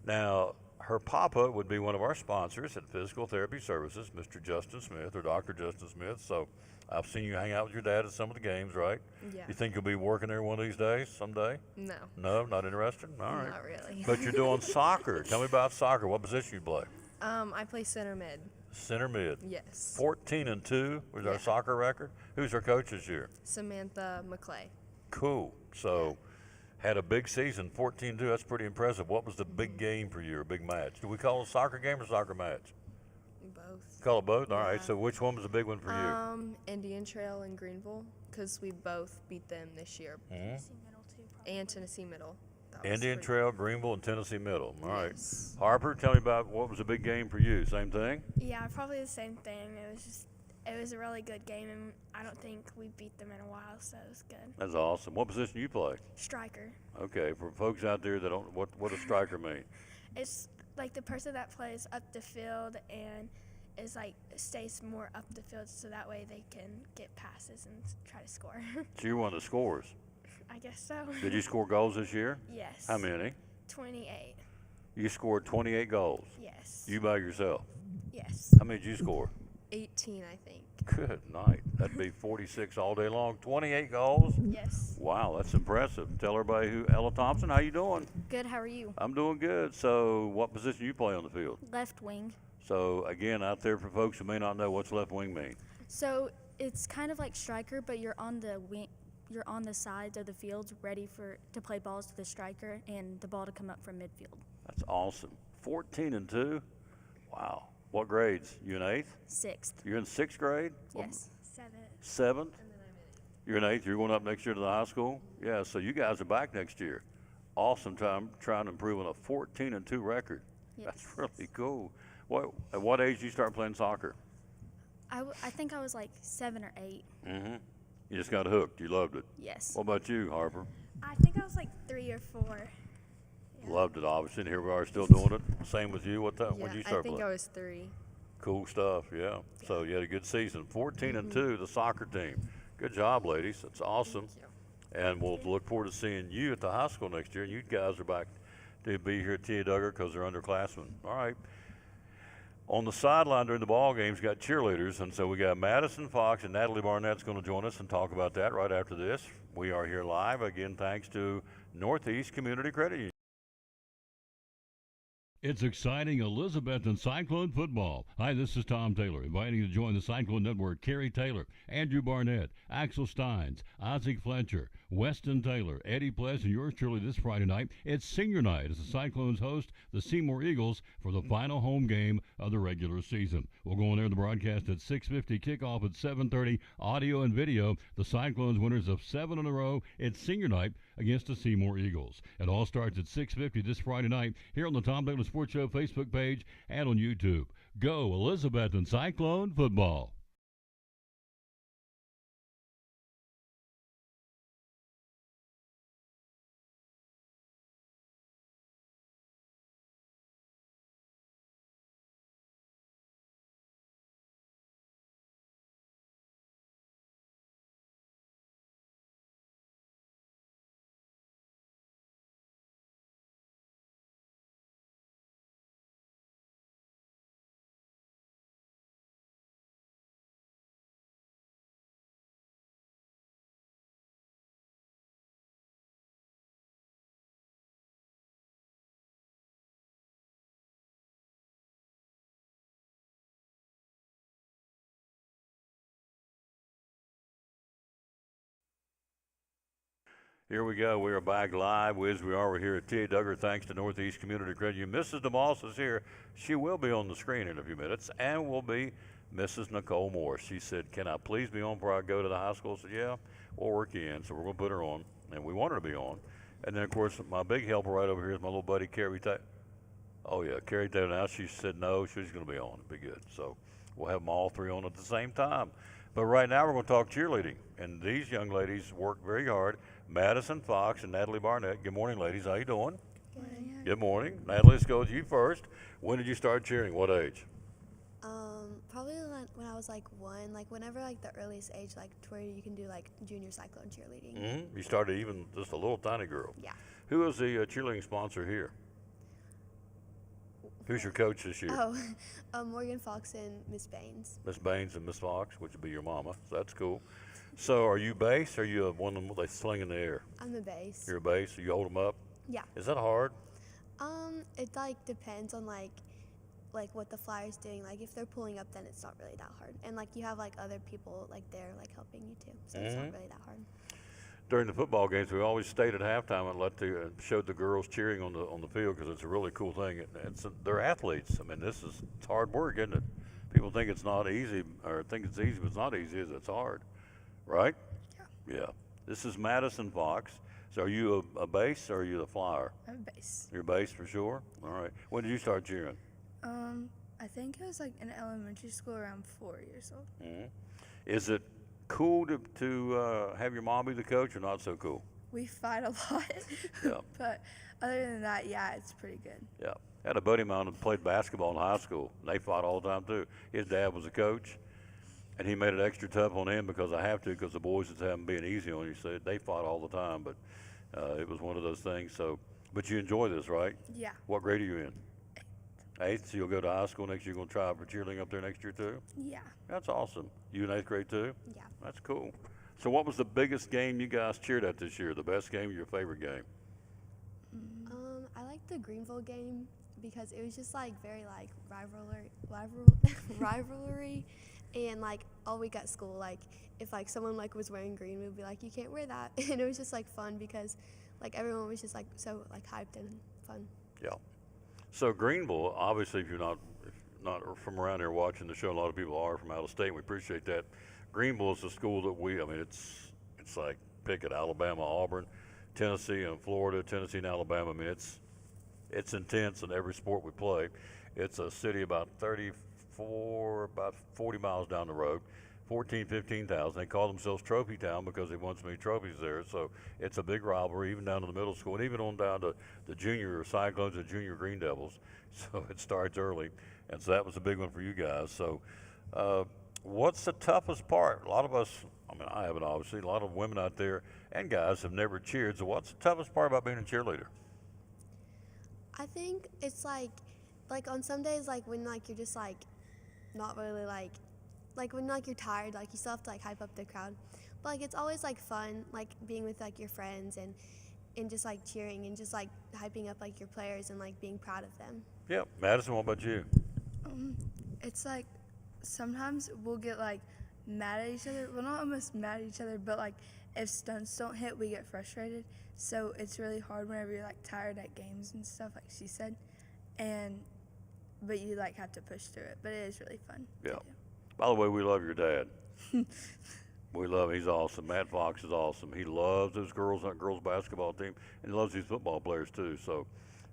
Now, her papa would be one of our sponsors at Physical Therapy Services, Mr. Justin Smith, or Dr. Justin Smith. So I've seen you hang out with your dad at some of the games, right? Yeah. You think you'll be working there one of these days, someday? No. No, not interested? All right. Not really. But you're doing soccer. Tell me about soccer. What position you play? I play center mid. Center mid. Yes. 14-2 was our soccer record. Who's our coach this year? Samantha McClay. Cool. So had a big season, 14-2. That's pretty impressive. What was the big game for you, or big match? Do we call it a soccer game or soccer match? Both. Call it both? All right. So which one was the big one for you? Indian Trail and Greenville, because we both beat them this year. Mm-hmm. And Tennessee Middle. That was Indian pretty- Trail, Greenville, and Tennessee Middle. All right. Yes. Harper, tell me about what was a big game for you. Same thing? Yeah, probably the same thing. It was a really good game, and I don't think we beat them in a while, so it was good. That's awesome. What position you play? Striker. Okay. For folks out there that don't, what does striker mean? It's like the person that plays up the field and stays more up the field, so that way they can get passes and try to score. So you're one of the scorers. I guess so. Did you score goals this year? Yes. How many? 28. You scored 28 goals. Yes. You by yourself. Yes. How many did you score? 18, I think. Good night. That'd be 46 all day long. 28 goals? Yes. Wow, that's impressive. Tell everybody who, Ella Thompson, how you doing? Good, how are you? I'm doing good. So what position you play on the field? Left wing. So again, out there for folks who may not know, what's left wing mean? So it's kind of like striker, but you're on the wing. You're on the sides of the field, ready to play balls to the striker and the ball to come up from midfield. That's awesome. 14-2. Wow. What grades? You in 8th? 6th. You're in 6th grade? Yes. 7th? You're in 8th. You're going up next year to the high school? Yeah, so you guys are back next year. Awesome time trying to improve on a 14-2 record. Yes. That's really cool. At what age did you start playing soccer? I think I was like 7 or 8. Mm-hmm. You just got hooked. You loved it. Yes. What about you, Harper? I think I was like 3 or 4. Loved it, obviously, and here we are still doing it. Same with you. What time? Yeah, When did you start I think playing? I was 3. Cool stuff, yeah. So you had a good season. 14-2, the soccer team. Good job, ladies. That's awesome. And we'll look forward to seeing you at the high school next year. And you guys are back to be here at T.A. Duggar because they're underclassmen. All right. On the sideline during the ball games, got cheerleaders, and so we got Madison Fox and Natalie Barnett's going to join us and talk about that right after this. We are here live again, thanks to Northeast Community Credit Union. It's exciting Elizabethton Cyclone football. Hi, this is Tom Taylor, inviting you to join the Cyclone Network. Carrie Taylor, Andrew Barnett, Axel Steins, Isaac Fletcher, Weston Taylor, Eddie Pless, and yours truly this Friday night. It's senior night as the Cyclones host the Seymour Eagles for the final home game of the regular season. We'll go on air the broadcast at 6:50, kickoff at 7:30, audio and video. The Cyclones winners of 7 in a row. It's senior night against the Seymour Eagles. It all starts at 6:50 this Friday night here on the Tom Taylor Sports Show Facebook page and on YouTube. Go Elizabethton Cyclone football. Here we go. We are back live as we are. We're here at T.A. Duggar, thanks to Northeast Community Credit Union. Mrs. DeMoss is here. She will be on the screen in a few minutes, and will be Mrs. Nicole Moore. She said, can I please be on before I go to the high school? I said, yeah, we'll work you in. So we're going to put her on, and we want her to be on. And then, of course, my big helper right over here is my little buddy, Carrie Taylor. Oh, yeah, Carrie Taylor. Now she said no, she's going to be on. It'll be good. So we'll have them all three on at the same time. But right now we're going to talk cheerleading, and these young ladies work very hard. Madison Fox and Natalie Barnett. Good morning, ladies. How you doing? Good morning. Natalie, let's go with you first. When did you start cheering? What age? Probably when I was like 1, like whenever like the earliest age, like to where you can do like junior cyclone cheerleading. Mm-hmm. You started even just a little tiny girl. Yeah. Who is the cheerleading sponsor here? Who's your coach this year? Morgan Fox and Miss Baines. Miss Baines and Miss Fox, which would be your mama. So that's cool. So are you base, or are you one of them they sling in the air? I'm the base. You're a base, so you hold them up? Yeah. Is that hard? It like depends on like what the flyer's doing. Like if they're pulling up, then it's not really that hard. And like you have like other people like there like helping you too, so it's not really that hard. During the football games, we always stayed at halftime and showed the girls cheering on the field because it's a really cool thing. They're athletes. I mean, it's hard work, isn't it? People think it's not easy, or think it's easy, but it's not easy. It's hard, right? Yeah. This is Madison Fox. So are you a base or are you the flyer? I'm a base. You're a base for sure? All right. When did you start cheering? I think it was like in elementary school around 4 years old. Mm-hmm. Is it cool to have your mom be the coach, or not so cool? We fight a lot. Yeah. But other than that, yeah, it's pretty good. Yeah. I had a buddy of mine who played basketball in high school, and they fought all the time too. His dad was a coach, and he made it extra tough on him because I have to, because the boys just haven't been easy on you. So they fought all the time, but it was one of those things. So, but you enjoy this, right? Yeah. What grade are you in? Eighth. So you'll go to high school next year. You're going to try out for cheerleading up there next year too? Yeah. That's awesome. You in eighth grade too? Yeah. That's cool. So what was the biggest game you guys cheered at this year? The best game or your favorite game? I like the Greenville game because it was just like very like rivalry, and like all week at school, like if like someone like was wearing green, we'd be like, you can't wear that, and it was just like fun because like everyone was just like so like hyped and fun. Yeah. So Greenville, obviously, if you're not from around here watching the show, a lot of people are from out of state. We appreciate that. Greenville is a school that it's like pick at Alabama, Auburn, Tennessee, and Florida, Tennessee and Alabama. I mean, it's intense in every sport we play. It's a city about 40 miles down the road. 14, 15,000. They call themselves Trophy Town because they won so many trophies there. So it's a big rivalry, even down to the middle school, and even on down to the junior Cyclones and junior Green Devils. So it starts early, and so that was a big one for you guys. So what's the toughest part? A lot of us, I mean, I haven't obviously, a lot of women out there and guys have never cheered. So what's the toughest part about being a cheerleader? I think it's like on some days, like when like you're just like not really like when like you're tired, like you still have to like hype up the crowd. But like it's always like fun, like being with like your friends and just like cheering and just like hyping up like your players and like being proud of them. Yep. Madison, what about you? It's like sometimes we'll get like mad at each other. Well, not almost mad at each other, but like if stunts don't hit, we get frustrated. So it's really hard whenever you're like tired at games and stuff, like she said. But you like have to push through it. But it is really fun. Yeah. By the way, we love your dad. We love him. He's awesome. Matt Fox is awesome. He loves those girls, that girls basketball team, and he loves these football players too. So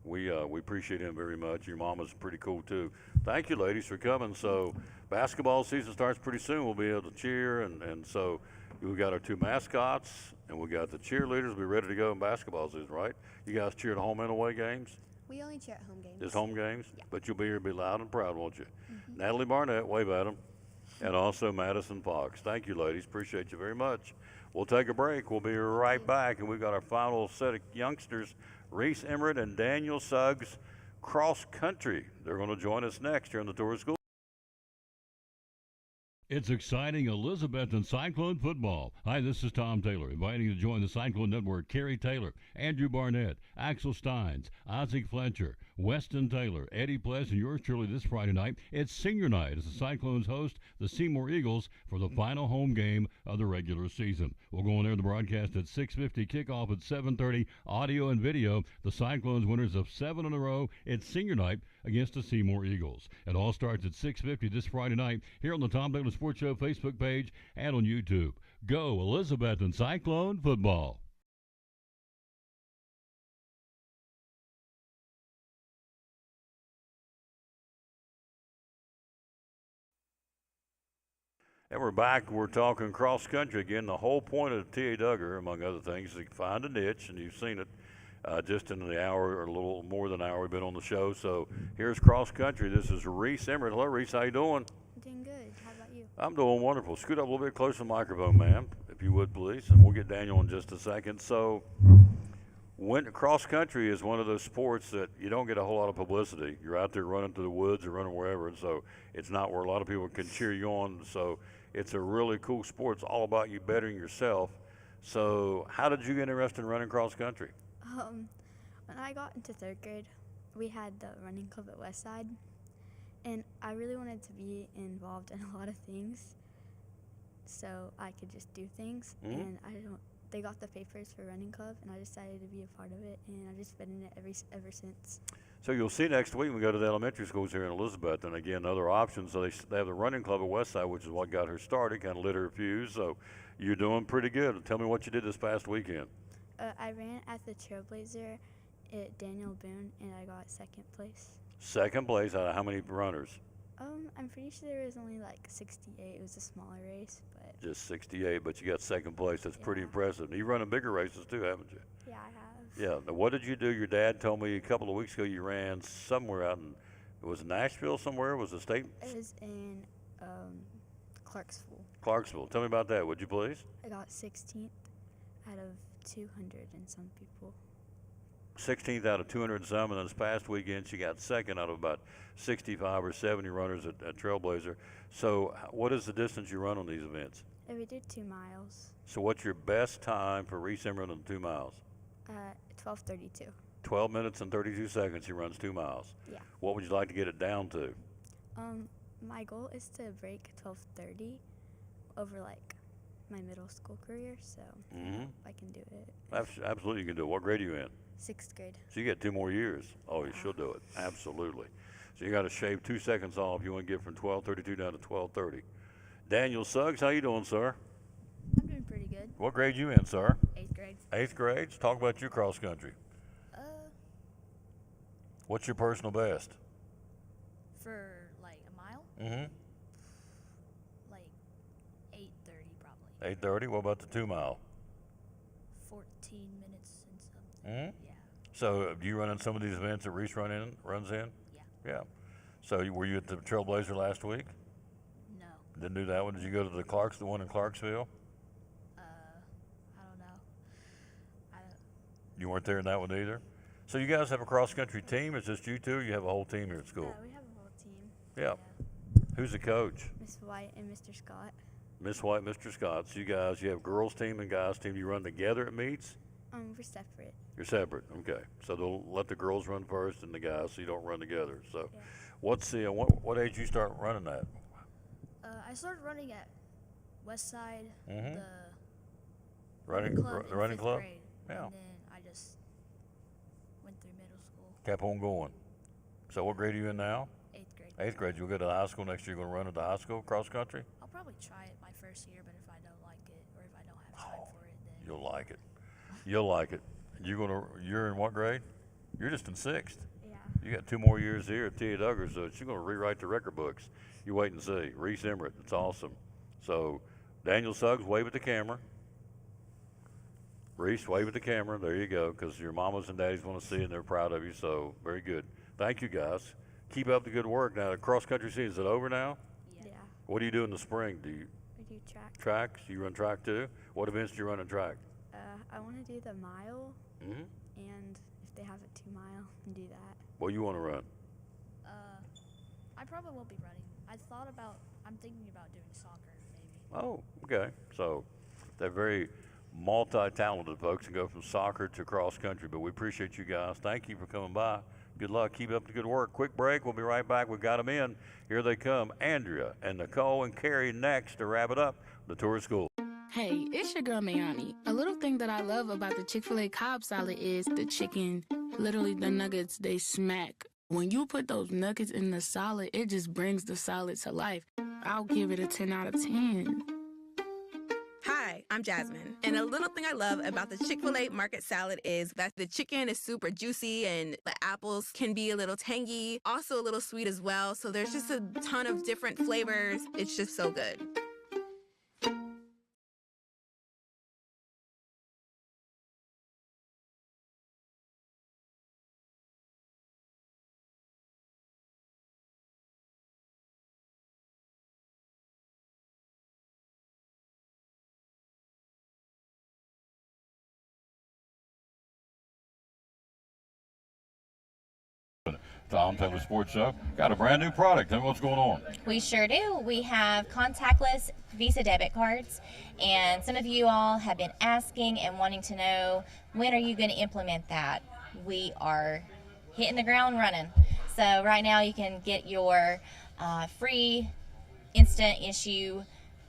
we appreciate him very much. Your mama's pretty cool too. Thank you, ladies, for coming. So basketball season starts pretty soon. We'll be able to cheer, and so we've got our two mascots, and we got the cheerleaders. We'll be ready to go in basketball season, right? You guys cheer at home and away games? We only cheer at home games. Just home games? Yeah. But you'll be here, be loud and proud, won't you? Natalie Barnett, wave at them. And also Madison Fox. Thank you, ladies. Appreciate you very much. We'll take a break. We'll be right back, and we've got our final set of youngsters, Reese Emmerich and Daniel Suggs, cross country. They're going to join us next here on the Tour School. It's exciting Elizabethton Cyclone football. Hi, this is Tom Taylor, inviting you to join the Cyclone Network. Kerry Taylor, Andrew Barnett, Axel Steins, Isaac Fletcher, Weston Taylor, Eddie Pless, and yours truly this Friday night. It's senior night as the Cyclones host the Seymour Eagles for the final home game of the regular season. We'll go on air the broadcast at 6:50, kickoff at 7:30, audio and video. The Cyclones winners of 7 in a row. It's senior night against the Seymour Eagles. It all starts at 6:50 this Friday night here on the Tom Taylor Sports Show Facebook page and on YouTube. Go Elizabethton Cyclone football. And we're back. We're talking cross country again. The whole point of T.A. Duggar, among other things, is to find a niche, and you've seen it just in the hour or a little more than an hour we've been on the show. So here's cross country. This is Reese Emmerich. Hello, Reese. How you doing? Doing good. How about you? I'm doing wonderful. Scoot up a little bit closer to the microphone, ma'am, if you would, please. And we'll get Daniel in just a second. So cross country is one of those sports that you don't get a whole lot of publicity. You're out there running through the woods or running wherever, and so it's not where a lot of people can cheer you on. So it's a really cool sport. It's all about you bettering yourself. So how did you get interested in running cross country? When I got into 3rd grade, we had the running club at Westside, and I really wanted to be involved in a lot of things, so I could just do things. And they got the papers for running club, and I decided to be a part of it, and I've just been in it ever since. So you'll see next week when we go to the elementary schools here in Elizabeth, and again, other options. So they have the running club at Westside, which is what got her started, kind of lit her fuse. So you're doing pretty good. Tell me what you did this past weekend. I ran at the Trailblazer at Daniel Boone, and I got 2nd place. 2nd place out of how many runners? I'm pretty sure there was only like 68. It was a smaller race, but Just 68, but you got 2nd place. That's pretty impressive. You've run bigger races too, haven't you? yeah, I have. Yeah. Now, what did you do? Your dad told me a couple of weeks ago you ran somewhere out in, it was Nashville somewhere? Was it state? It was in Clarksville. Clarksville. Tell me about that, would you please? I got 16th out of 200 and some people. 16th out of 200 and some, and then this past weekend she got 2nd out of about 65 or 70 runners at Trailblazer. So what is the distance you run on these events? We did 2 miles. So what's your best time for Reese Emmerich on 2 miles? 12:32. 12 minutes and 32 seconds. He runs 2 miles. Yeah. What would you like to get it down to? My goal is to break 12:30 over like my middle school career, so I can do it. Absolutely, you can do it. What grade are you in? 6th grade. So you get 2 more years. Oh, you should do it. Absolutely. So you got to shave 2 seconds off. You want to get from 12:32 down to 12:30. Daniel Suggs, how you doing, sir? I'm doing pretty good. What grade you in, sir? 8th grade. 8th grade. Talk about your cross country. What's your personal best? For like a mile? Mm-hmm. Like 8:30. What about the 2 mile? 14 minutes and something. Mm-hmm. Yeah. So do you run in some of these events that Reese runs in? Yeah. Yeah. So were you at the Trailblazer last week? No. Didn't do that one. Did you go to the one in Clarksville? I don't know. You weren't there in that one either? So you guys have a cross-country team? Is this you two, or you have a whole team here at school? Yeah, we have a whole team. Yeah. Who's the coach? Miss White and Mr. Scott. Miss White, Mr. Scott. So you have girls team and guys team. You run together at meets? We're separate. You're separate. Okay. So they'll let the girls run first and the guys, so you don't run together. So, Yeah. what's the what age you start running at? I started running at Westside, Mhm. the Running club the in running 5th club? grade, Yeah. and then I just went through middle school. Kept on going. So what grade are you in now? 8th grade. 8th grade. You'll go to the high school next year. You're going to run at the high school cross country? I'll probably try it my first year, but if I don't like it or if I don't have time for it, then You'll like it. You'll like it. You're in what grade? You're just in 6th. Yeah. You got 2 more years here at Tia Duggar, so she's going to rewrite the record books. You wait and see. Reese Emmerich, it's awesome. So Daniel Suggs, wave at the camera. Reese, wave at the camera. There you go, because your mamas and daddies want to see you, and they're proud of you. So very good. Thank you, guys. Keep up the good work. Now, the cross-country season, is it over now? Yeah. What do you do in the spring? Do you We do track. track? Do you run track too? What events do you run in track? I want to do the mile, Mm-hmm. and if they have a 2 mile, do that. What you want to run? I probably won't be running. I'm thinking about doing soccer, maybe. Oh, okay. So they're very multi-talented folks and go from soccer to cross country. But we appreciate you guys. Thank you for coming by. Good luck. Keep up the good work. Quick break. We'll be right back. We've got them in. Here they come. Andrea and Nicole and Carrie next to wrap it up. The tour of school. Hey, it's your girl Mayani. A little thing that I love about the Chick-fil-A Cobb salad is the chicken, literally the nuggets, they smack. When you put those nuggets in the salad, it just brings the salad to life. I'll give it a 10 out of 10. Hi, I'm Jasmine. And a little thing I love about the Chick-fil-A market salad is that the chicken is super juicy and the apples can be a little tangy, also a little sweet as well. So there's just a ton of different flavors. It's just so good. Tom Taylor Sports Show. Got a brand new product. Tell me what's going on. We sure do. We have contactless Visa debit cards, and some of you all have been asking and wanting to know, when are you going to implement that? We are hitting the ground running. So right now you can get your free instant issue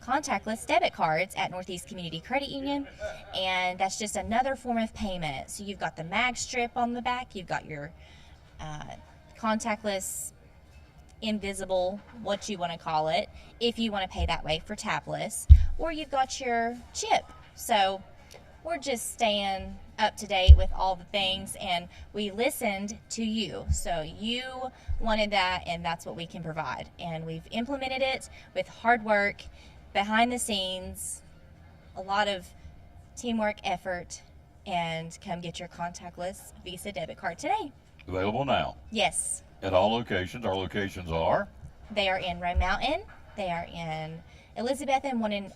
contactless debit cards at Northeast Community Credit Union, and that's just another form of payment. So you've got the mag strip on the back, you've got your contactless, invisible, what you want to call it, if you want to pay that way for tabless, or you've got your chip. So we're just staying up to date with all the things, and we listened to you. So you wanted that, and that's what we can provide. And we've implemented it with hard work, behind the scenes, a lot of teamwork, effort, and come get your contactless Visa debit card today. Available now. Yes. At all locations. Our locations are? They are in Rome Mountain. They are in Elizabethton, one in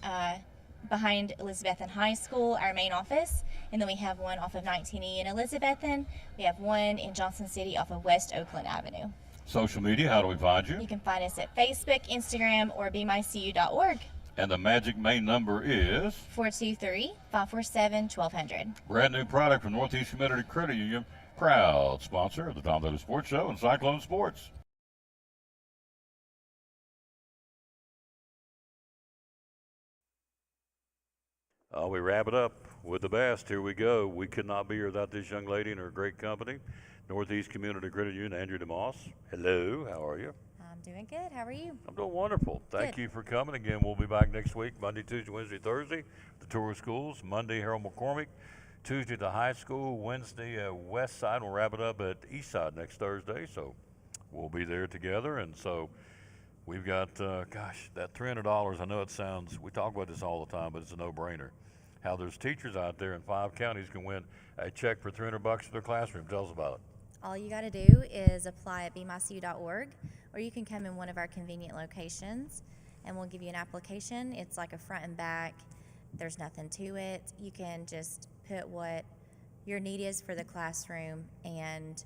behind Elizabethton High School, our main office. And then we have one off of 19E in Elizabethton. We have one in Johnson City off of West Oakland Avenue. Social media, how do we find you? You can find us at Facebook, Instagram, or bemycu.org. And the magic main number is? 423-547-1200. Brand new product from Northeast Community Credit Union. Proud sponsor of the Tom Taylor Sports Show and Cyclone Sports. We wrap it up with the best. Here we go. We could not be here without this young lady and her great company, Northeast Community Credit Union, Andrea DeMoss. Hello, how are you? I'm doing good. How are you? I'm doing wonderful. Thank you for coming. Again, we'll be back next week, Monday, Tuesday, Wednesday, Thursday, the tour of schools. Monday, Harold McCormick. Tuesday at the high school, Wednesday West Side. We'll wrap it up at East Side next Thursday, so we'll be there together. And so We've got, gosh, that $300. I know it sounds, we talk about this all the time, but it's a no-brainer. How there's teachers out there in 5 counties can win a check for $300 for their classroom. Tell us about it. All you got to do is apply at bmycu.org, or you can come in one of our convenient locations, and we'll give you an application. It's like a front and back. There's nothing to it. You can just put what your need is for the classroom, and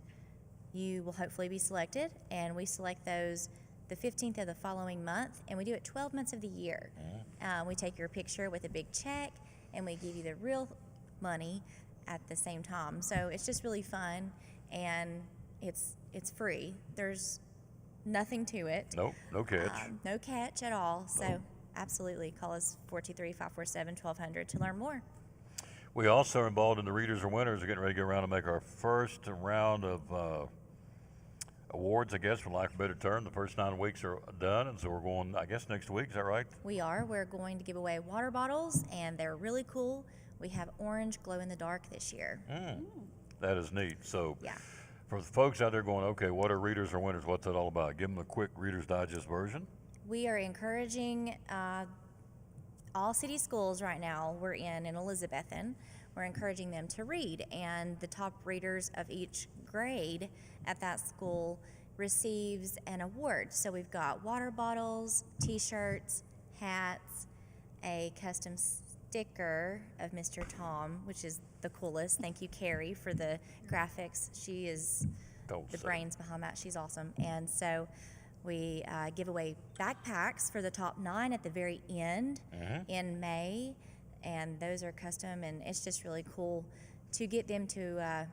you will hopefully be selected. And we select those the 15th of the following month, and we do it 12 months of the year. We take your picture with a big check, and we give you the real money at the same time. So it's just really fun, and it's free. There's nothing to it. Nope, no catch. No catch at all. So absolutely, call us 423-547-1200 to learn more. We also are involved in the Readers or Winners. We're getting ready to go around and make our first round of awards, I guess, for lack of a better term. The first 9 weeks are done, and so we're going, I guess, next week. Is that right? We are. We're going to give away water bottles, and they're really cool. We have orange glow-in-the-dark this year. That is neat. So yeah. For the folks out there going, okay, what are Readers or Winners? What's that all about? Give them a quick Reader's Digest version. We are encouraging all city schools right now we're in Elizabethton. We're encouraging them to read, and the top readers of each grade at that school receives an award. So we've got water bottles, t-shirts, hats, a custom sticker of Mr. Tom, which is the coolest. Thank you, Carrie, for the graphics. She is the brains behind that. She's awesome. And so we give away backpacks for the top 9 at the very end in May, and those are custom, and it's just really cool to get them to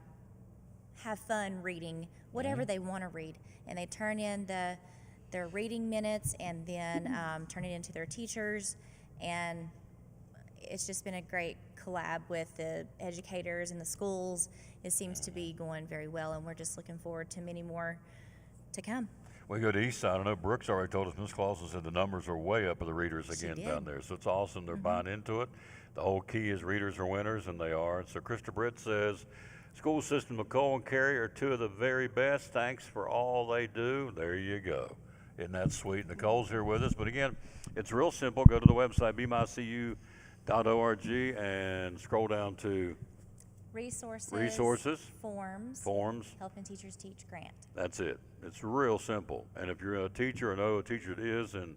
have fun reading whatever they want to read. And they turn in their reading minutes and then turn it into their teachers, and it's just been a great collab with the educators and the schools. It seems to be going very well, and we're just looking forward to many more to come. We go to East Side. I know Brooks already told us, Ms. Clausen said the numbers are way up of the readers again down there. So it's awesome. They're buying into it. The whole key is Readers are Winners, and they are. And so Krista Britt says, school system, Nicole and Carrie are 2 of the very best. Thanks for all they do. There you go. Isn't that sweet? Nicole's here with us. But again, it's real simple. Go to the website, bmycu.org, and scroll down to Resources, Forms, Helping Teachers Teach grant. That's it. It's real simple. And if you're a teacher or know a teacher it is in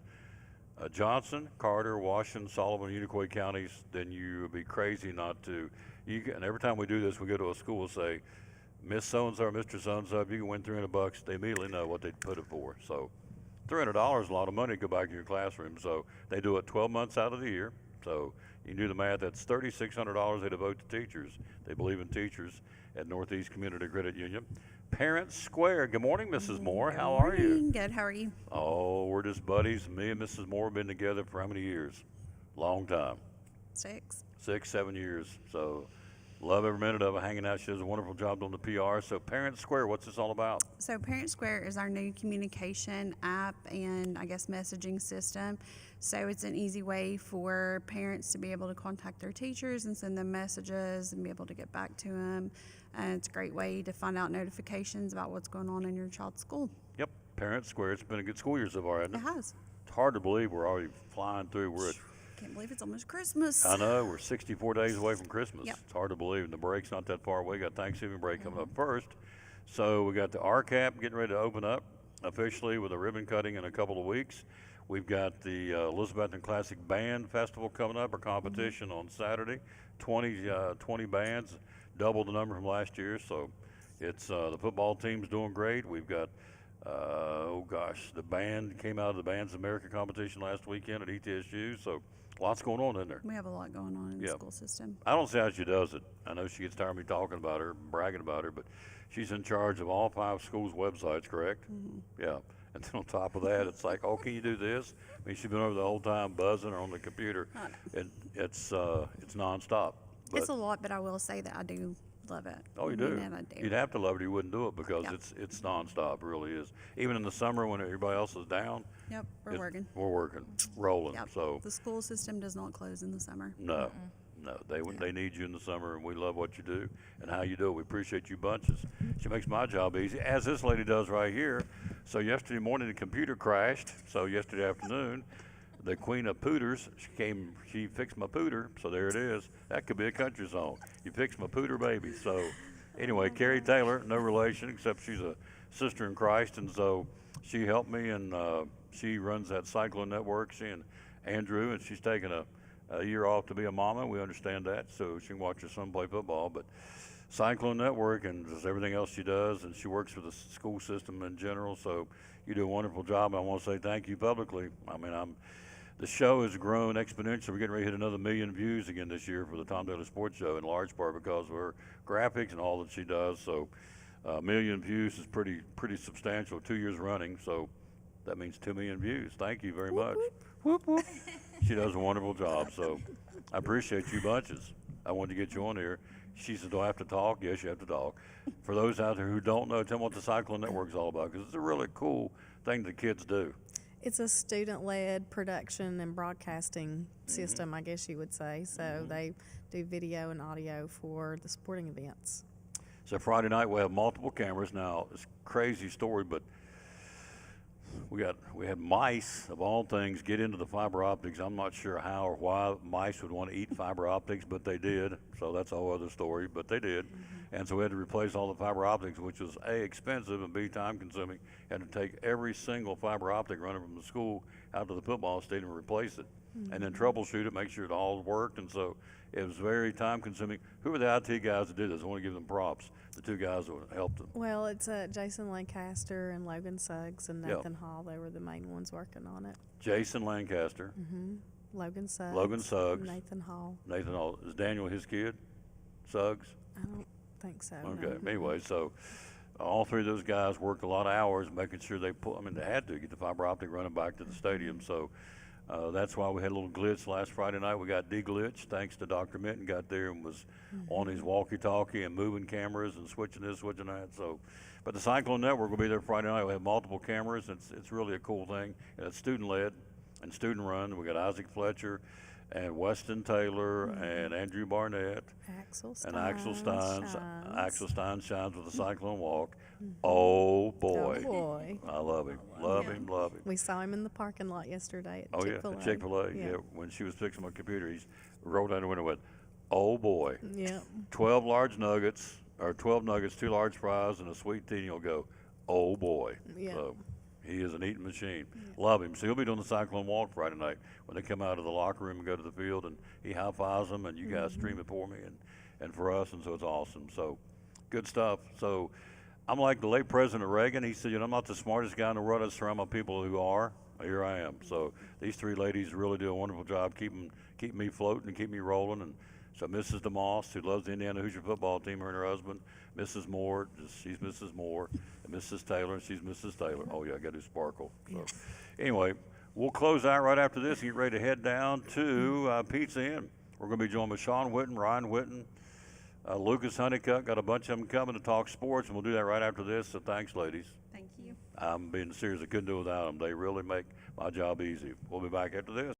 Johnson, Carter, Washington, Sullivan, Unicoi counties, then you would be crazy not to. And every time we do this, we go to a school and say, Miss So-and-so or Mr. So-and-so, if you can win $300, they immediately know what they'd put it for. So $300 is a lot of money to go back to your classroom. So they do it 12 months out of the year. So you can do the math. That's $3,600 they devote to teachers. They believe in teachers at Northeast Community Credit Union. Parents Square. Good morning, Mrs. Moore. How are you? Good. How are you? Oh, we're just buddies. Me and Mrs. Moore have been together for how many years? Long time. 6. 6, 7 years. So love every minute of it, hanging out. She does a wonderful job on the PR. So Parents Square, what's this all about? So Parent Square is our new communication app and I guess messaging system. So it's an easy way for parents to be able to contact their teachers and send them messages and be able to get back to them. And it's a great way to find out notifications about what's going on in your child's school. Yep, Parent Square. It's been a good school year so far, hasn't it? It has. It's hard to believe we're already flying through. We're at, Can't believe it's almost Christmas. I know, we're 64 days away from Christmas. Yep. It's hard to believe, and the break's not that far away. Got Thanksgiving break coming up first. So we got the RCAP getting ready to open up officially with a ribbon cutting in a couple of weeks. We've got the Elizabethton Classic Band Festival coming up, our competition on Saturday. 20 bands, double the number from last year. So it's the football team's doing great. We've got, the band came out of the Bands of America competition last weekend at ETSU. So lots going on in there. We have a lot going on in the school system. I don't see how she does it. I know she gets tired of me talking about her, bragging about her, but she's in charge of all 5 schools' websites, correct? Yeah. And then on top of that, it's like, oh, can you do this? I mean, she's been over the whole time buzzing or on the computer. It's nonstop. It's a lot, but I will say that I do love it. Oh, you do? You'd have to love it or you wouldn't do it because it's nonstop. It really is. Even in the summer when everybody else is down. Yep, we're working. We're working, rolling. Yep. So the school system does not close in the summer. No. No, they need you in the summer, and we love what you do and how you do it. We appreciate you bunches. She makes my job easy, as this lady does right here. So yesterday morning the computer crashed. So yesterday afternoon, the queen of pooters, she fixed my pooter. So there it is. That could be a country song. You fixed my pooter baby. So anyway, Carrie Taylor, no relation except she's a sister in Christ, and so she helped me, and she runs that Cyclone Network. She and Andrew, and she's taking a year off to be a mama. We understand that, so she can watch her son play football. But Cyclone Network and just everything else she does, and she works for the school system in general. So you do a wonderful job. And I want to say thank you publicly. I mean, the show has grown exponentially. We're getting ready to hit another 1 million views again this year for the Tom Taylor Sports Show, in large part because of her graphics and all that she does. So 1 million views is pretty substantial, 2 years running. So that means 2 million views. Thank you very much. Whoop, whoop. She does a wonderful job. So I appreciate you bunches. I wanted to get you on here. She said, do I have to talk? Yes, you have to talk. For those out there who don't know, tell them what the Cyclone Network is all about, because it's a really cool thing the kids do. It's a student-led production and broadcasting system, I guess you would say. So they do video and audio for the sporting events. So Friday night we have multiple cameras. Now, it's a crazy story, but we had mice, of all things, get into the fiber optics. I'm not sure how or why mice would want to eat fiber optics, but they did. So that's a whole other story, but they did. And so we had to replace all the fiber optics, which was A, expensive, and B, time consuming. Had to take every single fiber optic running from the school out to the football stadium and replace it. And then troubleshoot it, make sure it all worked. And so it was very time consuming. Who were the IT guys that did this? I want to give them props. The two guys that helped them. Well, it's Jason Lancaster and Logan Suggs and Nathan Hall. They were the main ones working on it. Jason Lancaster. Logan Suggs. Logan Suggs. Nathan Hall. Nathan Hall. Is Daniel his kid? Suggs? I don't think so. Okay. No. Anyway, so all three of those guys worked a lot of hours making sure they they had to get the fiber optic running back to the stadium. So that's why we had a little glitch last Friday night. We got de-glitched thanks to Dr. Minton got there and was on his walkie-talkie and moving cameras and switching this, switching that. So, but the Cyclone Network will be there Friday night. We have multiple cameras. It's really a cool thing. And it's student-led and student-run. We got Isaac Fletcher and Weston Taylor and Andrew Barnett Axel and Axel Steins. shines. Axel Stein shines with the Cyclone Walk. Oh boy. Oh boy. I love him. Love him. Love him. We saw him in the parking lot yesterday at Oh Chick-fil-A. yeah, at Chick-fil-A. Yeah. When she was fixing my computer, he rolled down the window and went, "Oh boy." Yeah. 12 large nuggets, or 12 nuggets, 2 large fries, and a sweet tea, and he'll go, "Oh boy." Yeah. So he is an eating machine. Love him. So he'll be doing the Cyclone Walk Friday night when they come out of the locker room and go to the field, and he high fives them, and you guys stream it for me and for us, and so it's awesome. So good stuff. So I'm like the late President Reagan. He said, I'm not the smartest guy in the world. I surround my people who are. Here I am. So these three ladies really do a wonderful job keeping me floating and keep me rolling. And so Mrs. DeMoss, who loves the Indiana Hoosier football team, her and her husband. Mrs. Moore, she's Mrs. Moore. And Mrs. Taylor, she's Mrs. Taylor. Oh, yeah, I got to do Sparkle. So anyway, we'll close out right after this and get ready to head down to Pizza Inn. We're going to be joined by Sean Witten, Ryan Witten, Lucas Honeycutt. Got a bunch of them coming to talk sports, and we'll do that right after this. So thanks, ladies. Thank you. I'm being serious. I couldn't do it without them. They really make my job easy. We'll be back after this.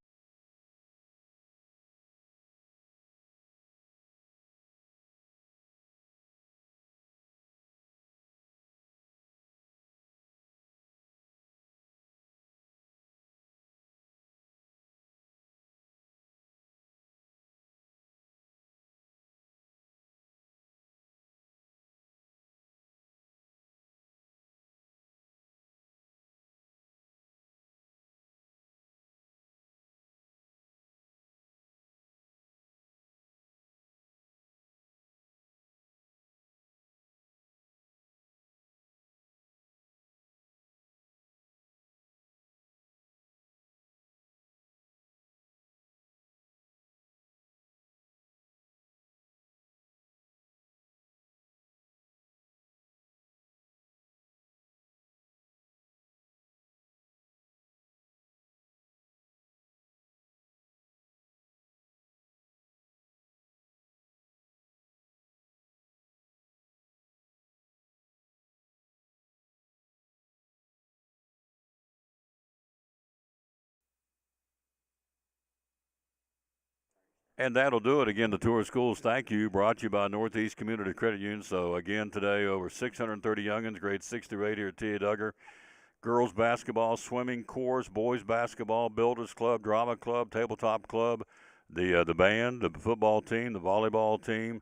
And that'll do it. Again, the Tour of Schools, thank you, brought to you by Northeast Community Credit Union. So, again, today, over 630 youngins, grades 6 through 8 here at T.A. Duggar. girls basketball, swimming, chorus, boys basketball, builders club, drama club, tabletop club, the band, the football team, the volleyball team.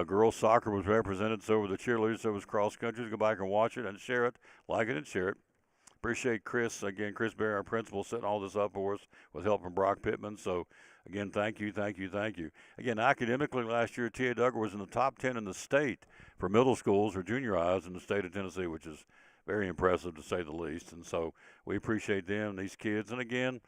Girls soccer was represented, so were the cheerleaders, so was cross country. Go back and watch it and share it, like it and share it. Appreciate Chris Berry, our principal, setting all this up for us with help from Brock Pittman. So, again, thank you. Again, academically last year, T.A. Duggar was in the top 10 in the state for middle schools or junior highs in the state of Tennessee, which is very impressive to say the least. And so we appreciate them, these kids. And, again,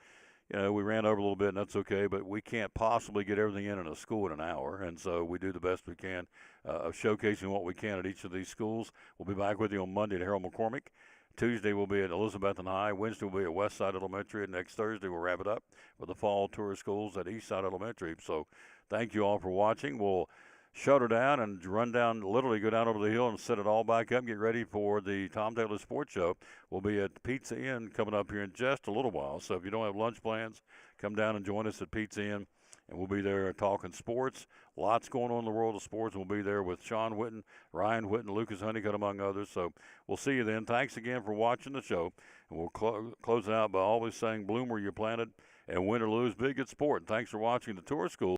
we ran over a little bit, and that's okay, but we can't possibly get everything in a school in an hour. And so we do the best we can of showcasing what we can at each of these schools. We'll be back with you on Monday at Harold McCormick. Tuesday we'll be at Elizabethton High. Wednesday we'll be at Westside Elementary. And next Thursday we'll wrap it up with the fall tour of schools at Eastside Elementary. So thank you all for watching. We'll shut her down and literally go down over the hill and set it all back up and get ready for the Tom Taylor Sports Show. We'll be at Pizza Inn coming up here in just a little while. So if you don't have lunch plans, come down and join us at Pizza Inn. And we'll be there talking sports. Lots going on in the world of sports. We'll be there with Sean Whitten, Ryan Whitten, Lucas Honeycutt, among others. So we'll see you then. Thanks again for watching the show. And we'll close it out by always saying, bloom where you're planted, and win or lose, be a good sport. And thanks for watching the Tour School.